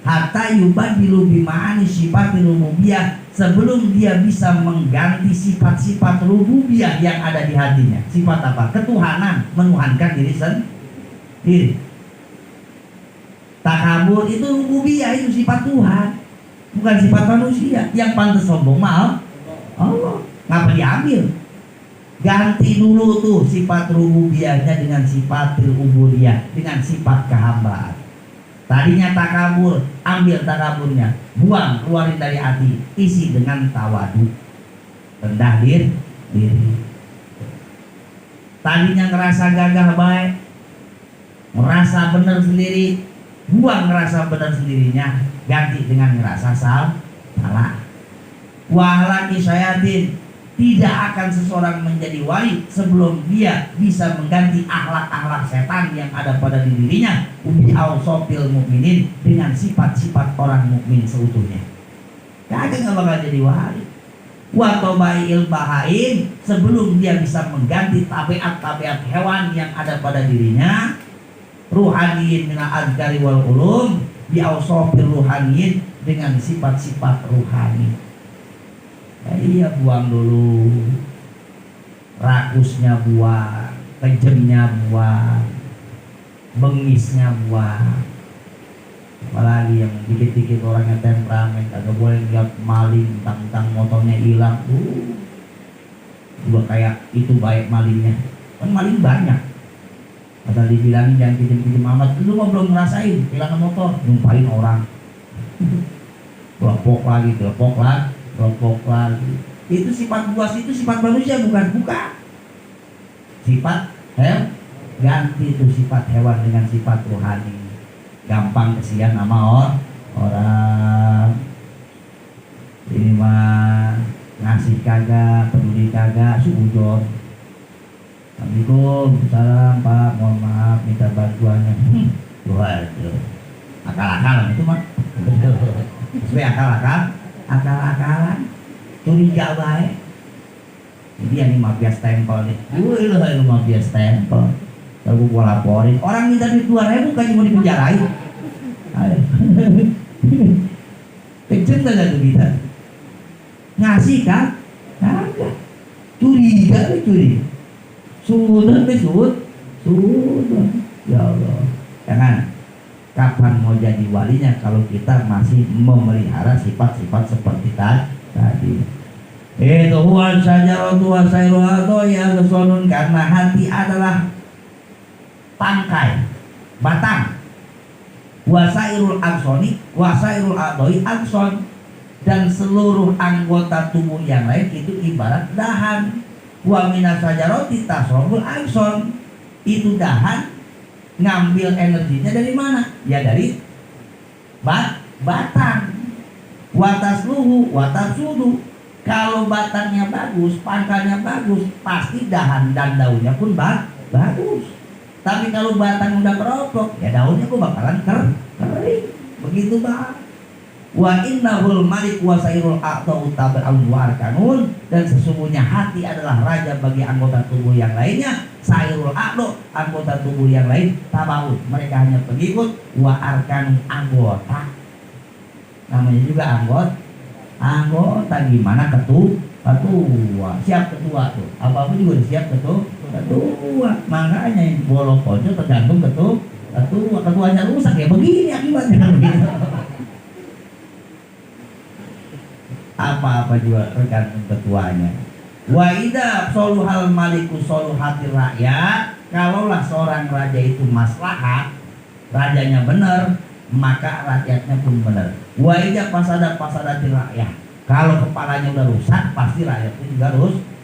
hatta yubadilu bima'ani sifatil rububiyah, sebelum dia bisa mengganti sifat-sifat rububiyah yang ada di hatinya. Sifat apa? Ketuhanan, menuhankan diri sendiri. Takabur itu rububiyah, itu sifat Tuhan, bukan sifat manusia. Yang pantas sombong mah Allah. Ngapa diambil? Ganti dulu tuh sifat rububiyahnya dengan sifat ubudiyah, dengan sifat kehambaan. Tadinya takabur, ambil takaburnya, buang, keluarin dari hati, isi dengan tawadu, rendah diri. Tadinya ngerasa gagah baik, merasa benar sendiri, buang ngerasa benar sendirinya, ganti dengan ngerasa salah. Wahlaki syayatin, Tidak akan seseorang menjadi wali sebelum dia bisa mengganti akhlak-akhlak setan yang ada pada dirinya, ubi awsofil mukminin, dengan sifat-sifat orang mukmin seutuhnya. Kagak nggak bakal jadi wali. Watobail bahaim, sebelum dia bisa mengganti tabiat-tabiat hewan yang ada pada dirinya, ruhaniin minal azkari wal ulum, bi awsofil ruhaniin, dengan sifat-sifat ruhani. Ya, iya, buang dulu rakusnya, buang kejemnya, buang bengisnya, buang. Apalagi yang dikit-dikit orangnya temperamen, kagak boleh lihat maling, tentang motornya hilang, udah kayak itu baik malingnya. Kan maling banyak, asal dibilangin jangan pinjam-pinjam amat, lu mah belum ngerasain kehilangan motor, nyumpahin orang. Kelompok lagi, kelompok lagi. Itu sifat buas, itu sifat manusia, bukan sifat ganti itu sifat hewan dengan sifat rohani. Gampang kesian sama orang. Ini mah ngasih kagak, peduli kagak, suujon. Assalamualaikum, salam Pak, mohon maaf, minta bantuannya. Waduh, akal-akalan itu mah. Supaya akal-akalan, curiga baik. Jadi yang mafia stempel nih, lu mafia stempel. Kalau gua laporin, orang minta duit 2.000 kan cuma dipenjarain. Kecil kagak tuh kita ngasih kan? Kagak. Curiga. Sudah. Ya Allah, jangan. Kapan mau jadi walinya kalau kita masih memelihara sifat-sifat seperti tadi. Itu huwa syajaratu wa sayruha ya kesonun, karena hati adalah tangkai, batang. Wasairul aksoni, wasairul adoi akson, dan seluruh anggota tubuh yang lain itu ibarat dahan. Wa minas syajarati tasrabul akson, itu dahan ngambil energinya dari mana? Ya dari batang. Watasluhu watasudu, kalau batangnya bagus, pangkalnya bagus, pasti dahan dan daunnya pun bagus. Tapi kalau batang udah keropok, ya daunnya kok bakalan kering. Begitu Bang. Wa innahul malik wa sairul a'dau tabi'un wa arkanun, dan sesungguhnya hati adalah raja bagi anggota tubuh yang lainnya. Sairul a'dau, anggota tubuh yang lain, tabaun, mereka hanya pengikut, wa arkanun, anggota. Namanya juga anggota gimana ketua, siap ketua tuh, apa-apa juga siap ketua. Makanya yang bolong pojok tergantung ketuanya rusak ya begini akibatnya. Apa-apa juga tergantung ketuanya. Wa idza soluhal maliku soluhatir rakyat, kalaulah seorang raja itu maslahat, rajanya benar, maka rakyatnya pun benar. Wa idza fasadatir rakyat, kalau kepalanya udah rusak, pasti rakyatnya juga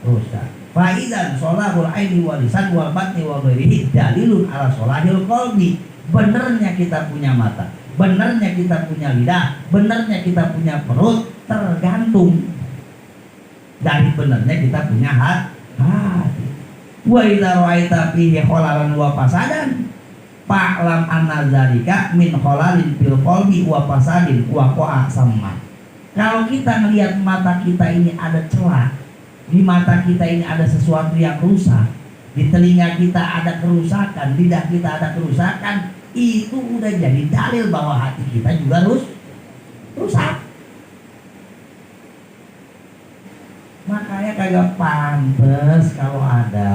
rusak. Fa idzan solahul aini wal lisan wal batni wa ghairihi dalilun ala solahil qalbi. Benernya kita punya mata, benernya kita punya lidah, benernya kita punya perut, tergantung dari benernya kita punya hati. Wa idza ra'aita fihi khalalan wa fasadan fa'lam anna dzalika min khalalin fil qalbi wa fasadin wa qa'a samma. Kalau kita melihat mata kita ini ada celah, di mata kita ini ada sesuatu yang rusak, di telinga kita ada kerusakan, lidah kita ada kerusakan, itu udah jadi dalil bahwa hati kita juga rusak. Makanya kagak pantas kalau ada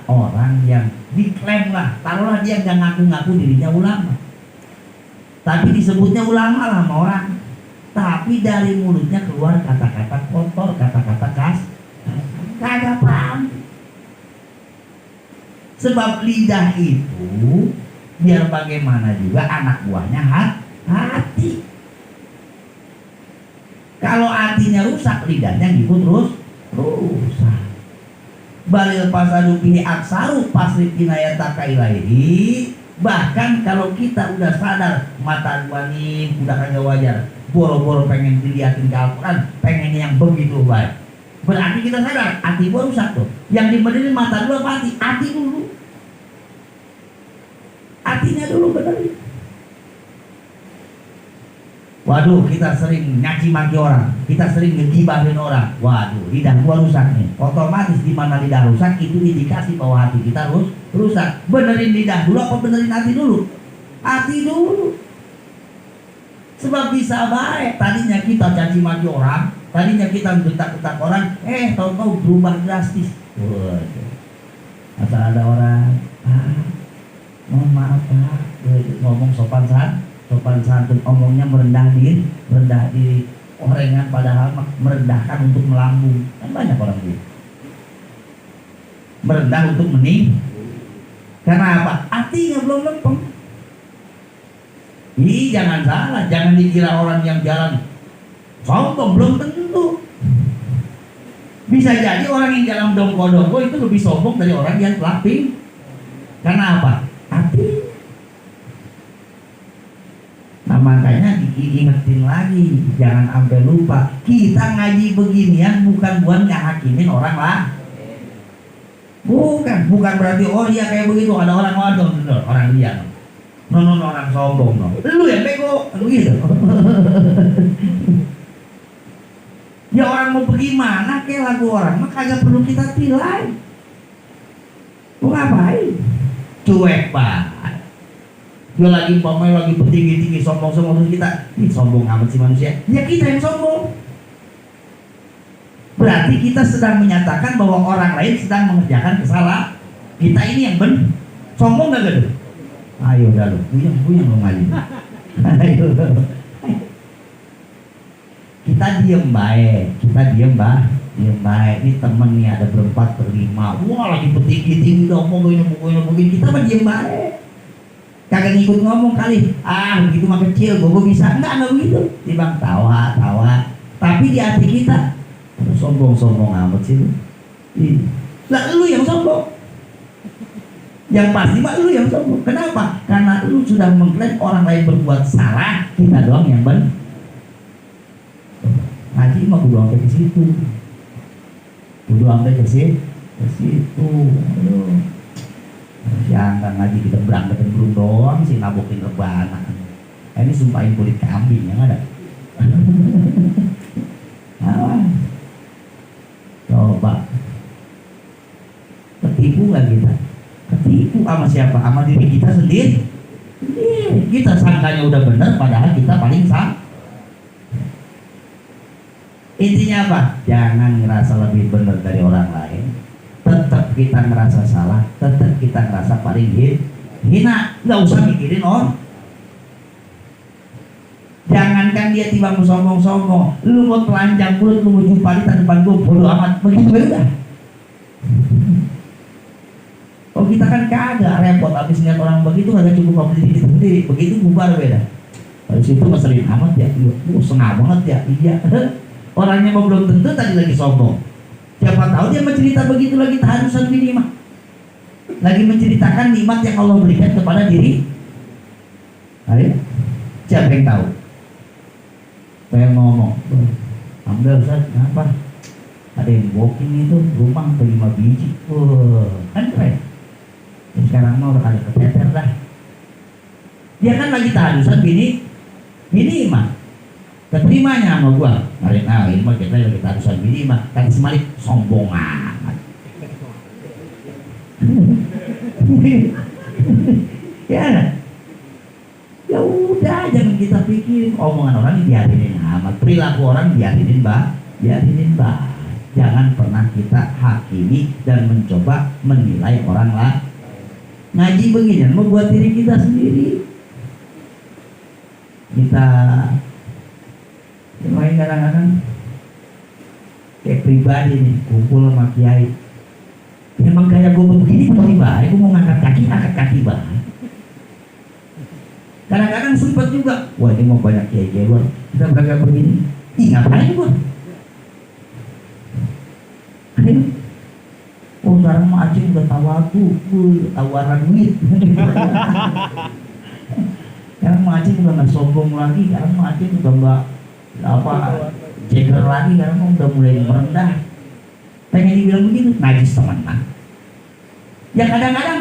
orang yang diklaim lah, taruhlah dia nggak ngaku-ngaku dirinya ulama, tapi disebutnya ulama lah sama orang, tapi dari mulutnya keluar kata-kata kotor, kata-kata kagak paham. Sebab lidah itu biar bagaimana juga anak buahnya hati. Kalau hatinya rusak, lidahnya ngikut rusak. Balil pasadu bihi aksaru pasri kinayataka ilaihi. Bahkan kalau kita udah sadar mata gua nih udah kagak wajar, boro-boro pengen dilihatin ke Al-Quran, pengennya yang begitu baik, Berarti kita sadar hati gua rusak tuh. Yang dibenerin mata dulu apa hati? Hati dulu. Hatinya dulu benerin. Waduh, kita sering nyaci maki orang, kita sering ngegibahin orang. Waduh, lidah gua rusak nih. Otomatis di mana lidah rusak itu indikasi bahwa hati kita rusak. Benerin lidah dulu apa benerin hati dulu? Hati dulu. Sebab bisa baik. Tadinya kita caci maki orang, tadinya kita bentak-bentak orang, tahu-tahu berubah drastis. Waduh. Asal ada orang, mohon maaf Pak, ngomong sopan santun, omongnya merendah diri, orengan padahal merendahkan untuk melambung. Kan banyak orang gitu. Merendah untuk mening. Karena apa? Hatinya belum lempeng. Jangan salah, jangan dikira orang yang jalan sombong, belum tentu. Bisa jadi orang yang jalan dongko-dongko itu lebih sombong dari orang yang pelaping. Karena apa? Hati. Nah makanya diingetin lagi, jangan sampai lupa. Kita ngaji beginian bukan buat ngehakimin orang lah. Bukan berarti iya kayak begitu ada orang orang liar. Orang sombong lu yang bego begitu. Ya orang mau pergi mana kayak lagu orang mah kagak perlu kita tilai. Mau ngapain? Cuek banget. Dia lagi tinggi sombong terus kita sombong amat sih manusia. Ya kita yang sombong. Berarti kita sedang menyatakan bahwa orang lain sedang mengerjakan kesalahan. Kita ini yang sombong gak gitu? Ayo dah lu, buyang lu ngaji. Ayo. Kita diem baik. Ini temen nih ada berempat berlima. Wah lagi tinggi udah ngomongin kita mah diem baik. Kagak ngikut ngomong kali, begitu mah kecil, gue bisa, enggak begitu. Timbang tawa, tapi di hati kita sombong amat sih lu. Lah lu yang sombong, yang pasti mah lu yang sombong. Kenapa? Karena lu sudah mengklaim orang lain berbuat salah, kita doang yang benar. Ngaji mah kudu sampai ke situ, Aduh. Jangan ngaji kita berangkat burung doang sih nabokin rebana. Ini sumpahin kulit kambing yang ada. Coba ketipu nggak kita? Ketipu sama siapa? Sama diri kita sendiri. Kita sangkanya udah benar padahal kita paling salah. Intinya apa? Jangan ngerasa lebih benar dari orang lain. Tetap kita ngerasa salah, tetap kita ngerasa paling hina. Nggak usah mikirin orang. Jangankan dia tiba mau sombong, lu mau telanjang mulut, lu mau jumpa di depan gue, bodo amat, begitu udah. Oh kita kan kagak repot, abis ngeliat orang begitu kagak cukup sama diri kita sendiri, begitu bubar beda. Dari situ ngeselin amat ya, sengah banget ya, iya. Orangnya mau belum tentu tadi lagi sombong. Siapa tahu dia mencerita begitu lagi taharusan nikmat. Lagi menceritakan nikmat yang Allah berikan kepada diri. Ayo, siapa yang tahu? Pengen ngomong, ambil Ustaz, kenapa? Ada yang walking itu rumah ke 5 biji. Kan keren. Sekarang mau udah ada keteter dah. Dia kan lagi taharusan bini mah. Keterimanya sama gua. Ngarin mah kita lagi taharusan bini mah. Kan semalik sombong amat. Ya udah, jangan kita pikirin omongan orang biarinin amat, perilaku orang biarinin bah. Jangan pernah kita hakimi dan mencoba menilai orang lain. Ngaji begini membuat diri kita sendiri. Kita main kadang-kadang kayak pribadi nih, kumpul sama kiai. Emang kayak gue begini pribadi, gue mau angkat kaki bah. Kadang-kadang sempat juga, wah ini mau banyak kiai luar, kita beragam begini. Ngapain gue? Oh sekarang mah Aceh udah tawaran duit. Sekarang mah Aceh udah nggak sombong lagi, sekarang mah Aceh udah nggak jeger lagi, sekarang mah udah mulai merendah. Pengen dibilang begitu, najis teman. Ya kadang-kadang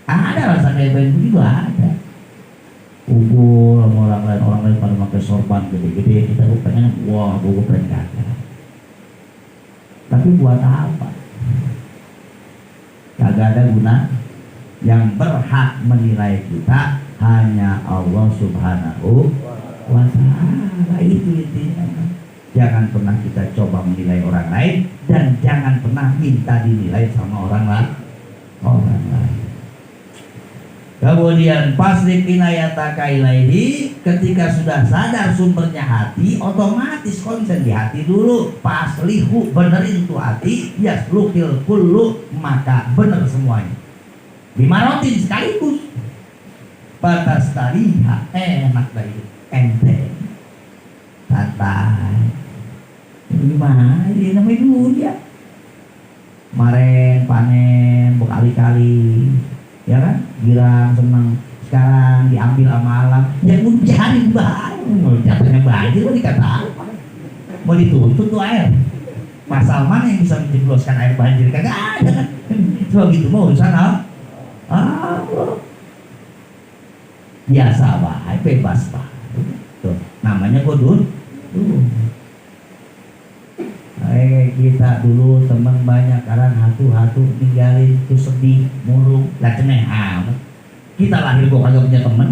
ada rasa kayak begitu ada. Sama orang lain pada pakai sorban gede-gede, kita tuh pengen, wah gue pengen kagak. Tapi buat apa? Kagak ada guna. Yang berhak menilai kita hanya Allah Subhanahu wa Ta'ala. Itu intinya. Jangan pernah kita coba menilai orang lain, dan jangan pernah minta dinilai sama orang lain. Kemudian pasrik inayataka ilaihi, ketika sudah sadar sumbernya hati, otomatis konsen di hati dulu. Paslihu, benerin tuh hati, yaslukil kullu, maka bener semuanya. Dimarotin sekaligus. Batas tariha, enak dari enteng, santai. Gimana ini namanya dunia. Kemarin panen berkali-kali, ya kan? Girang seneng. Sekarang diambil sama alam. Ya udah cari banyak. Jatuhnya banjir mau dikata apa? Mau dituntut tuh air. Pasal mana yang bisa menjebloskan air banjir? Kagak ada kan? Coba gitu mau urusan apa? Biasa baik, bebas baik. Tuh, namanya kodun. Kita dulu teman banyak, sekarang hatu tinggalin tuh sedih murung lah ceneh amat. Kita lahir gua kagak punya teman,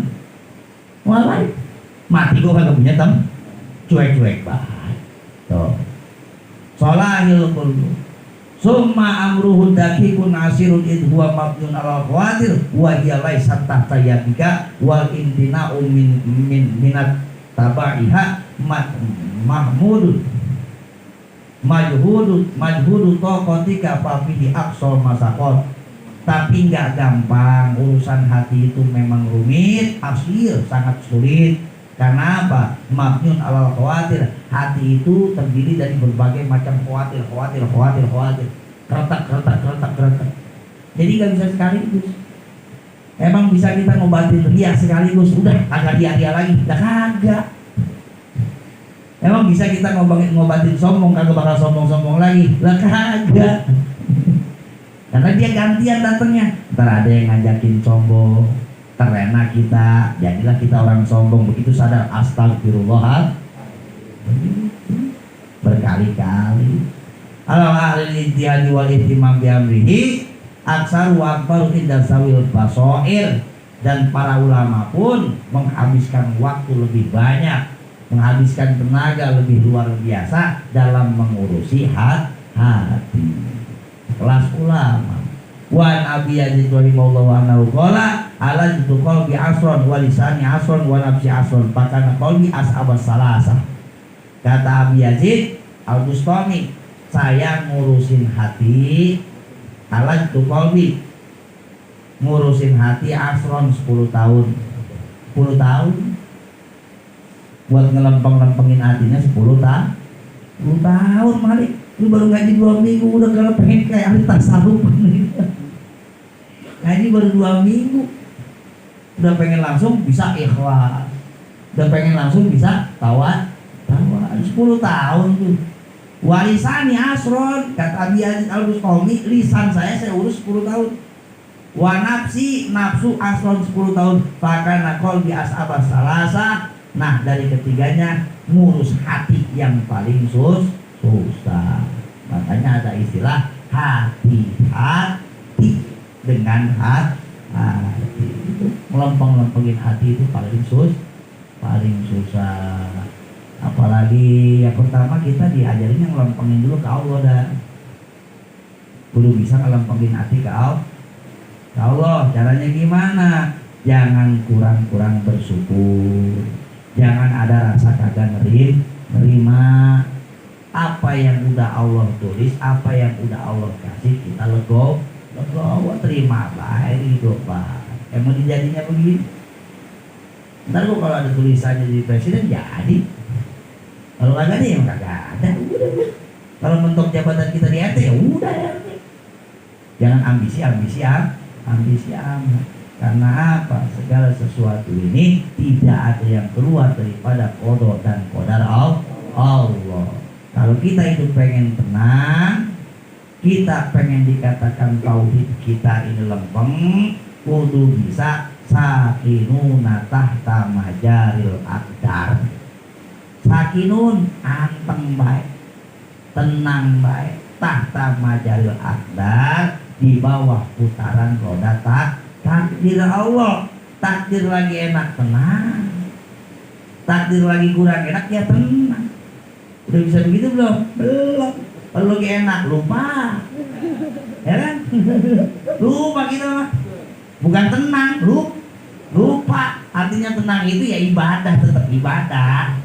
mulai mati gua kagak punya teman, cuek banget. Tuh solahil kullu summa amruhu dakikun asirun id huwa mabnun ala khawatir wa hiya laysat tahta yadika wal intina'u minat tabaiha mahmudun majhudu tokotika fafihi aksol masakot. Tapi nggak gampang, urusan hati itu memang rumit, asir, sangat sulit. Karena apa? Mabnyun alal khawatir. Hati itu terdiri dari berbagai macam khawatir. Keretak. Jadi nggak bisa sekaligus. Emang bisa kita ngobatin ria sekaligus, udah agak ria lagi, kagak. Emang bisa kita ngobatin sombong, kagak bakal sombong lagi, lah kagak. Karena dia gantian datangnya. Ntar ada yang ngajakin sombong, terlena kita, jadilah kita orang sombong. Begitu sadar, astagfirullah, berkali-kali. Alam ahli ijtihad wal ihtimam bi amrihi aksar wa akbaru inda sawil basoir. Dan para ulama pun menghabiskan waktu lebih banyak, menghabiskan tenaga lebih luar biasa dalam mengurusi hati. Kelas ulama. Wan Abi Yazid rahimahullahu anhu qala ala jitu qalbi asron wa lisani asron wa nafsi asron pakana qalbi as'abas salasah. Kata Abi Yazid Al-Bustami, saya ngurusin hati ala jitu qalbi, ngurusin hati asron 10 tahun. 10 tahun buat ngelempeng-lempengin hatinya 10 tahun Malik. Lu baru ngaji 2 minggu udah kalau pengen kayak ahli tasawuf. Ngaji baru 2 minggu udah pengen langsung bisa ikhlas, udah pengen langsung bisa tawa 10 tahun tuh. Walisani asron, kata Abi Yazid Al-Bustami, lisan saya urus 10 tahun. Wa nafsi, nafsu asron 10 tahun. Fakana qalbi as'abas salasa. Nah, dari ketiganya ngurus hati yang paling susah. Makanya ada istilah hati-hati dengan hati. Melempeng-lempengin hati itu paling susah. Apalagi yang pertama kita diajarin yang melempengin dulu ke Allah dah. Kudu bisa ngelempengin hati ke Allah. Caranya gimana? Jangan kurang-kurang bersyukur. Jangan ada rasa kagak nerima. Apa yang udah Allah tulis, apa yang udah Allah kasih, kita legowo, terima baik hidup Pak. Emang dijadinya begini. Ntar gua kalau ada tulisannya jadi presiden jadi. Kalau kagak ada ya kagak ada. Udah. Kalau mentok jabatan kita di RT ya udah ya. Jangan ambisi amat. Karena apa? Segala sesuatu ini tidak ada yang keluar daripada qada dan qadar Allah. Kalau kita itu pengen tenang, kita pengen dikatakan tauhid kita ini lempeng, kudu bisa sakinuna tahta majaril akdar. Sakinun anteng baik, tenang baik, tahta majaril akdar, di bawah putaran roda takdir Allah. Takdir lagi enak tenang, takdir lagi kurang enak ya tenang. Udah bisa begitu belum? Belum. Kalau lagi enak lupa, ya kan? Lupa kita mah, bukan tenang, lupa. Artinya tenang itu ya ibadah, tetap ibadah.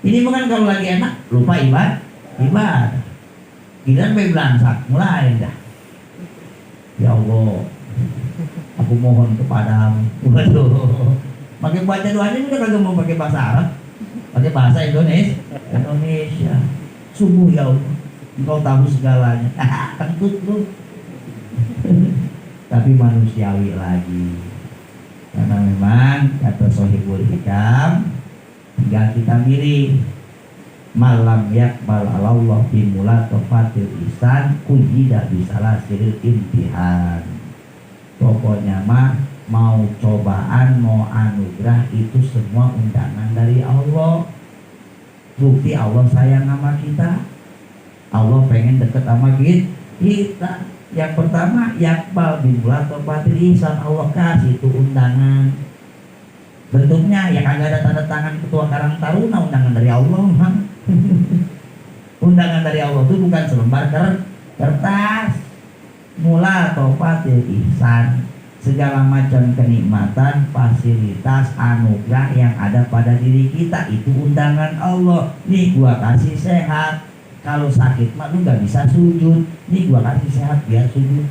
Ini bukan kalau lagi enak lupa ibadah. Kita belangsak mulai dah. Ya Allah, aku mohon kepadamu. Waduh, pakai baca doanya udah kagak mau pakai bahasa Arab, pakai bahasa Indonesia. Sungguh ya Allah, Engkau tahu segalanya. Kentut lu. Tapi manusiawi lagi. Karena memang kata Sohibul Hikam, tinggal kita milih. Malam yakbal Allah bimula tofatil ihsan kujida bisalah siril imtihan. Pokoknya mah mau cobaan, mau anugerah itu semua undangan dari Allah. Bukti Allah sayang sama kita, Allah pengen deket sama kita. Yang pertama yakbal bimula tofatil ihsan, Allah kasih itu undangan. Bentuknya ya kagak ada tanda tangan ketua Karang Taruna, undangan dari Allah. Undangan dari Allah itu bukan selembar kertas. Mula tofatil ihsan, segala macam kenikmatan, fasilitas, anugerah yang ada pada diri kita itu undangan Allah. Nih gua kasih sehat, kalau sakit mah lu gak bisa sujud. Nih gua kasih sehat biar sujud.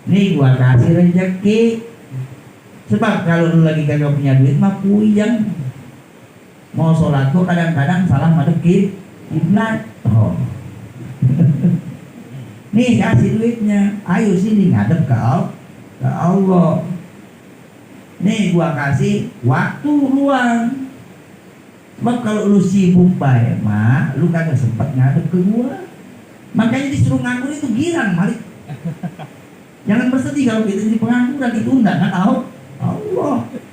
Nih gua kasih rezeki, sebab kalau lu lagi kagak punya duit mah puyeng. Mau sholat tuh kadang-kadang salah madep kiblat. Oh. Nih kasih duitnya, ayo sini ngadep ke Allah. Nih gua kasih waktu luang. Sebab kalau lu sibuk bae mah, lu kagak sempet ngadep ke gua. Makanya disuruh nganggur itu girang Malik. Jangan bersedih kalau kita jadi pengangguran, itu undangan Allah.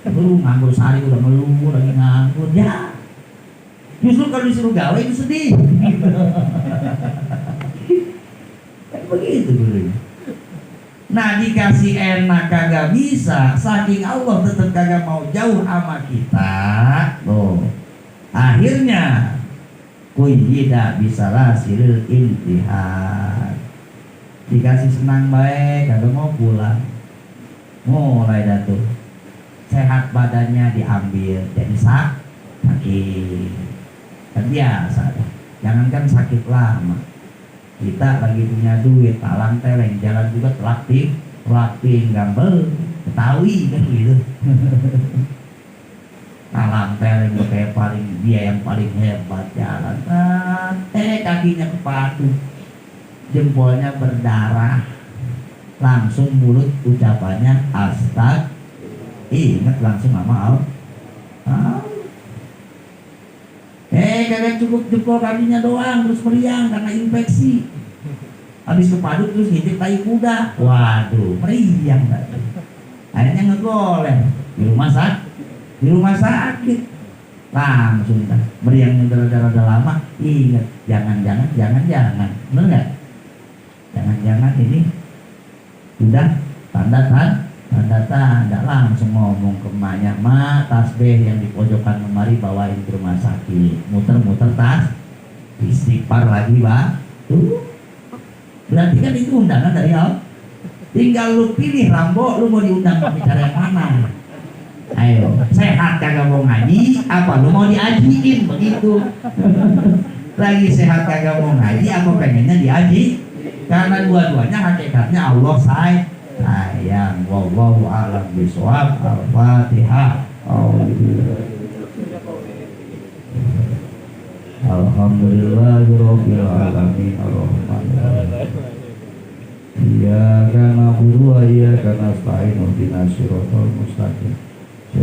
Lu nganggur sehari udah melulu lagi nganggur ya. Justru kalau disuruh gawe itu sedih. Begitu dulu. Nah dikasih enak kagak bisa, saking Allah tetap kagak mau jauh sama kita. Loh, akhirnya tidak bisa hasil imtihan. Dikasih senang baik kagak mau pulang. Mulai datuh sehat badannya diambil jadi sakit. Kan biasa dah. Jangankan sakit lama, kita lagi punya duit talang teleng jalan juga telakting gambel Betawi kan gitu. Talang teleng kayak dia yang paling hebat jalan, kakinya kepadu, jempolnya berdarah, langsung mulut ucapannya astag, ingat langsung sama kagak cukup jempol kakinya doang terus meriang karena infeksi. Habis kepaduk terus ngintip tai kuda. Waduh, meriang dah. Akhirnya ngegoleng di rumah sakit. Langsung dah meriangnya darah-darah lama. Ingat, jangan. Bener nggak? Jangan ini udah tanda langsung ngomong ke emaknya, "Ma, tasbih yang di pojokan lemari bawain ke rumah sakit." Muter-muter tas, istighfar lagi, Pak. Tuh. Berarti kan itu undangan dari Allah. Tinggal lu pilih Rambo, lu mau diundang bicara yang mana. Ayo, sehat kagak mau ngaji, apa lu mau diajiin begitu. Lagi sehat kagak mau ngaji, apa pengennya diaji? Karena dua-duanya hakikatnya Allah sayang. Wallahu a'lam bishawab. Al-Fatihah. Alhamdulillahirabbil alamin arrahmanirrahim. Iyyaka na'budu wa iyyaka nasta'in ihdinas siratal mustaqim.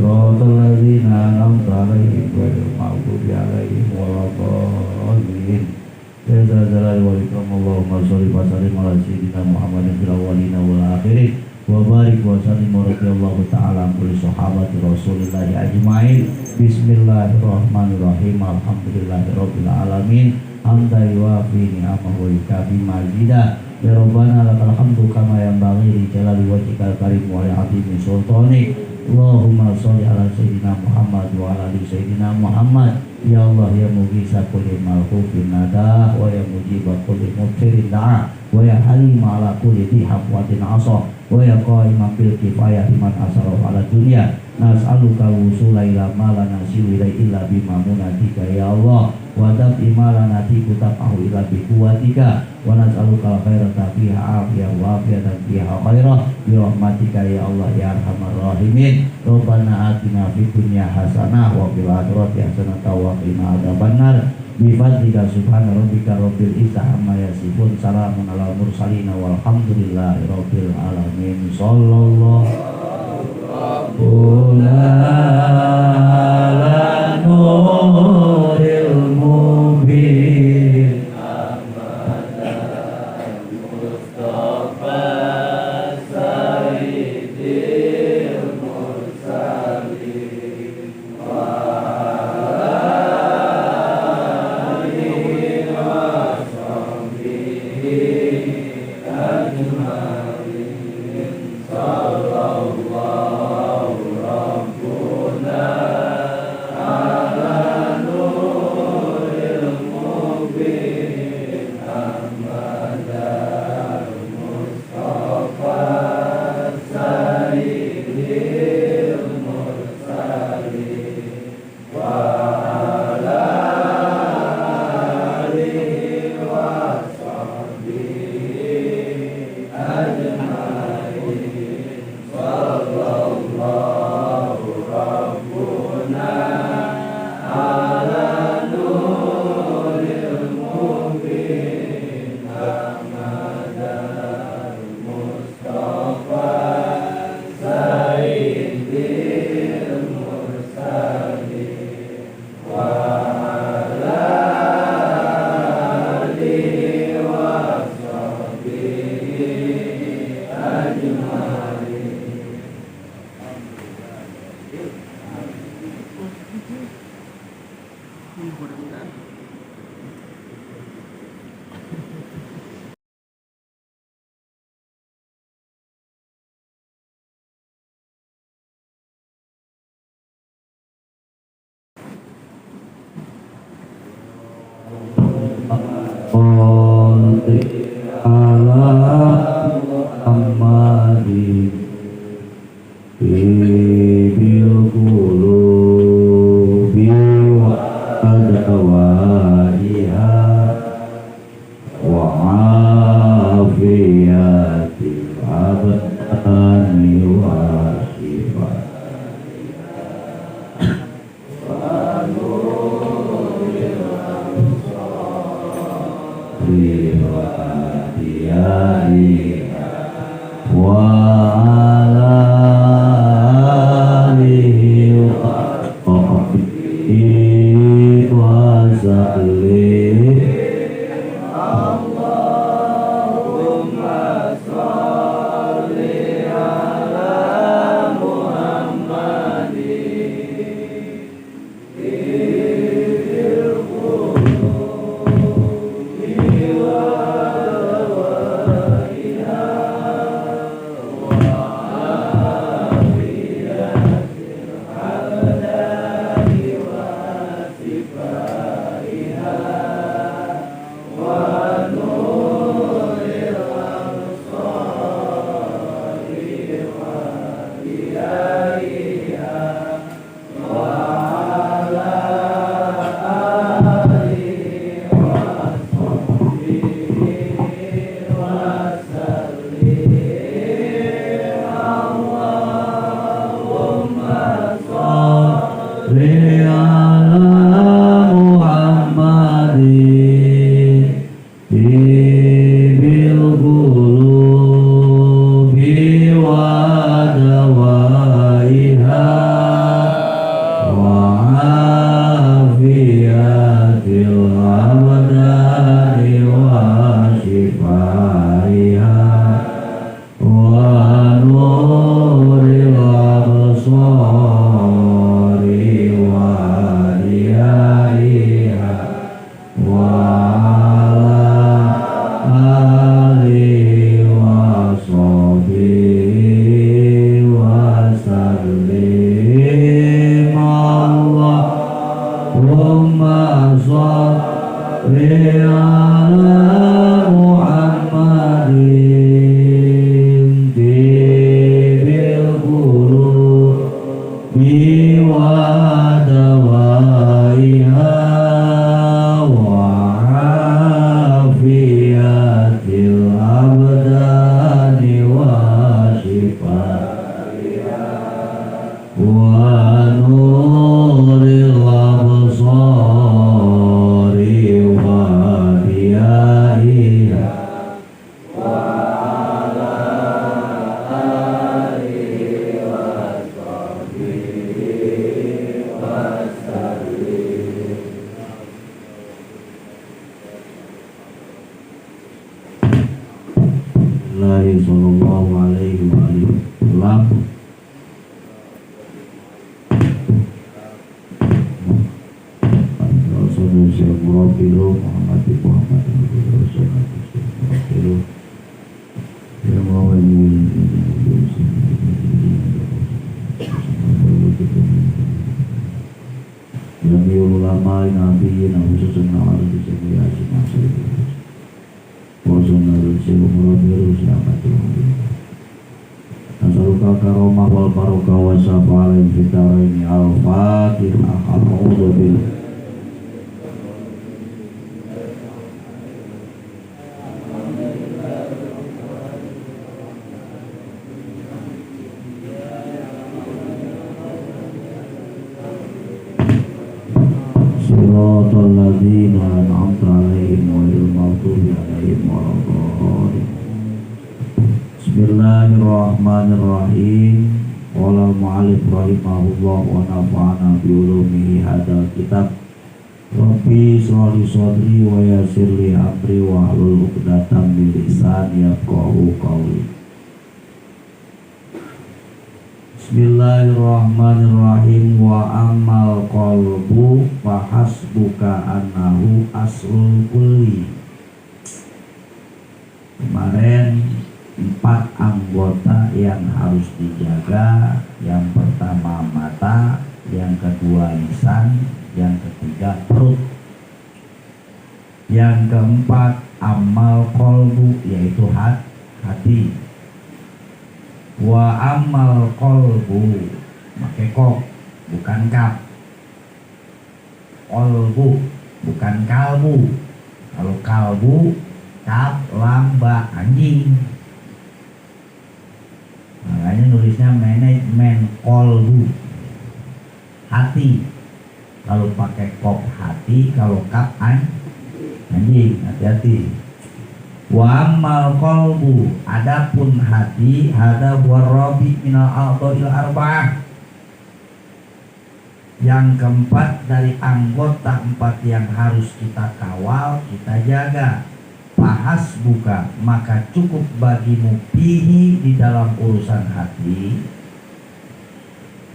Siratal ladzina an'amta 'alaihim ghairil maghdubi 'alaihim waladdallin. Ya dzal jalali wal ikram. Allahumma shalli wa sallim ala sayyidina Muhammadin fil awwalin wal akhirin wa barik wa sallim wa radhiyallahu ta'ala an kulli sahabati Rasulillah ajmain. Bismillahirrahmanirrahim. Alhamdulillahirabbil alamin. Hamdan yuwafi ni'amahu wa yukafi mazidah. Ya Rabbana lakal hamdu kama yanbaghi li jalali wajhikal karim wa li 'azimi sultanik. Allahumma sholli ala sayyidina Muhammad wa ala ali sayyidina Muhammad. Ya Allah ya mughisa kulli malhufin nadah wa ya mujiba kulli mubtirin da'a wa ya halima ala kulli dhi hafwatin asa wa ya qa'iman bil kifayah man asara ala dunya. Nas'aluka wusula ila ma la nasilu illa bima munatika ya Allah wa dafi ma la natiku tafahu ila bi quwwatika wa nas'aluka khairata fiha afiyah wa afiyatan fiha khairah bi rahmatika ya Allah ya arhamar rahimin. Rabbana atina fid dunya hasanah wa fil akhirati hasanah wa qina adzabannar. Bi fadlika subhana rabbika rabbil izzati amma yasifun. Salamun alal mursalin walhamdulillahi rabbil alamin. Sallallahu Rabbuna ala nuril mubin Mustafa Sayyidil Mursalin wa alihi wa sahbihi ajma'in. Sallallahu wa dawaiha biwadawaiha wa afiyatil abdani wa shifaiha wa nuril absari wa biyaiha sallallahu alaihi wa alihi wasallam. Rasulullah sallallahu Muhammad Nabi ulama nabi khususan nawar di sini masih Nasaluka karomah wal barokah wa syafa'al fitaraini al-fatihah a'udzu billahi Shiratal ladzina an'amta 'alaihim ghairil maghdubi 'alaihim waladdallin. Bismillahirrahmanirrahim. Qala al-mu'allif rahimahullah wa nafa'ana bi ulumihi hadzal kitab. Rabbi shrah li sadri wa yassir li amri wa hlul 'uqdatam min lisani yafqahu qawli. Bismillahirrahmanirrahim. Wa ammal qalbu fa hasbuka annahu aslul kulli. Kemarin 4 anggota yang harus dijaga. Yang pertama mata, yang kedua lisan, yang ketiga perut, yang keempat amal qalbu yaitu hati. Wa amal qalbu pakai kok bukan kaf. Qalbu bukan kalbu. Kalau kalbu kaf lam ba anjing. Makanya nulisnya manajemen qalbu hati. Kalau pakai kop hati, kalau kaf anjing. Hati-hati. Wa ammal qalbu adapun hati hada warabi minal a'dha'il arba'ah. Yang keempat dari anggota 4 yang harus kita kawal, kita jaga. Fahas buka maka cukup bagimu fihi di dalam urusan hati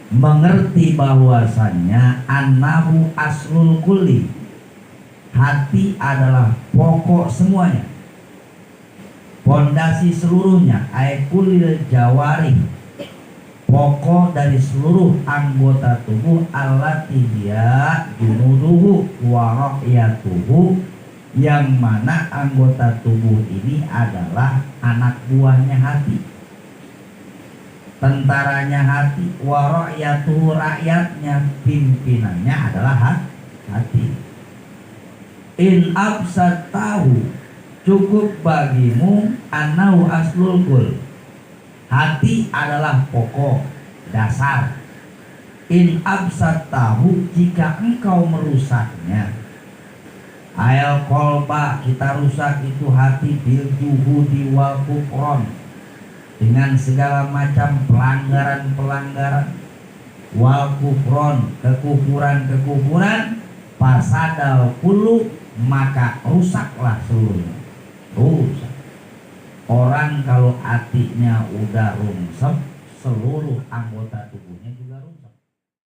mengerti bahwasannya annahu aslul kulli. Hati adalah pokok semuanya, pondasi seluruhnya, aikulil jawari, pokok dari seluruh anggota tubuh, allati dia junuduhu wa ra'yatuhu, yang mana anggota tubuh ini adalah anak buahnya hati, tentaranya hati, wa ra'yatuhu rakyatnya, pimpinannya adalah hati. In absat tahu cukup bagimu annahu aslul kul, hati adalah pokok dasar. In absat tahu jika engkau merusaknya, ayal kolba kita rusak itu hati bil juhudi wal kufron, dengan segala macam pelanggaran-pelanggaran, wal kufron kekufuran-kekufuran, fasadal kullu maka rusaklah seluruhnya. Rusak. Orang kalau hatinya udah rungsep, seluruh anggota tubuhnya juga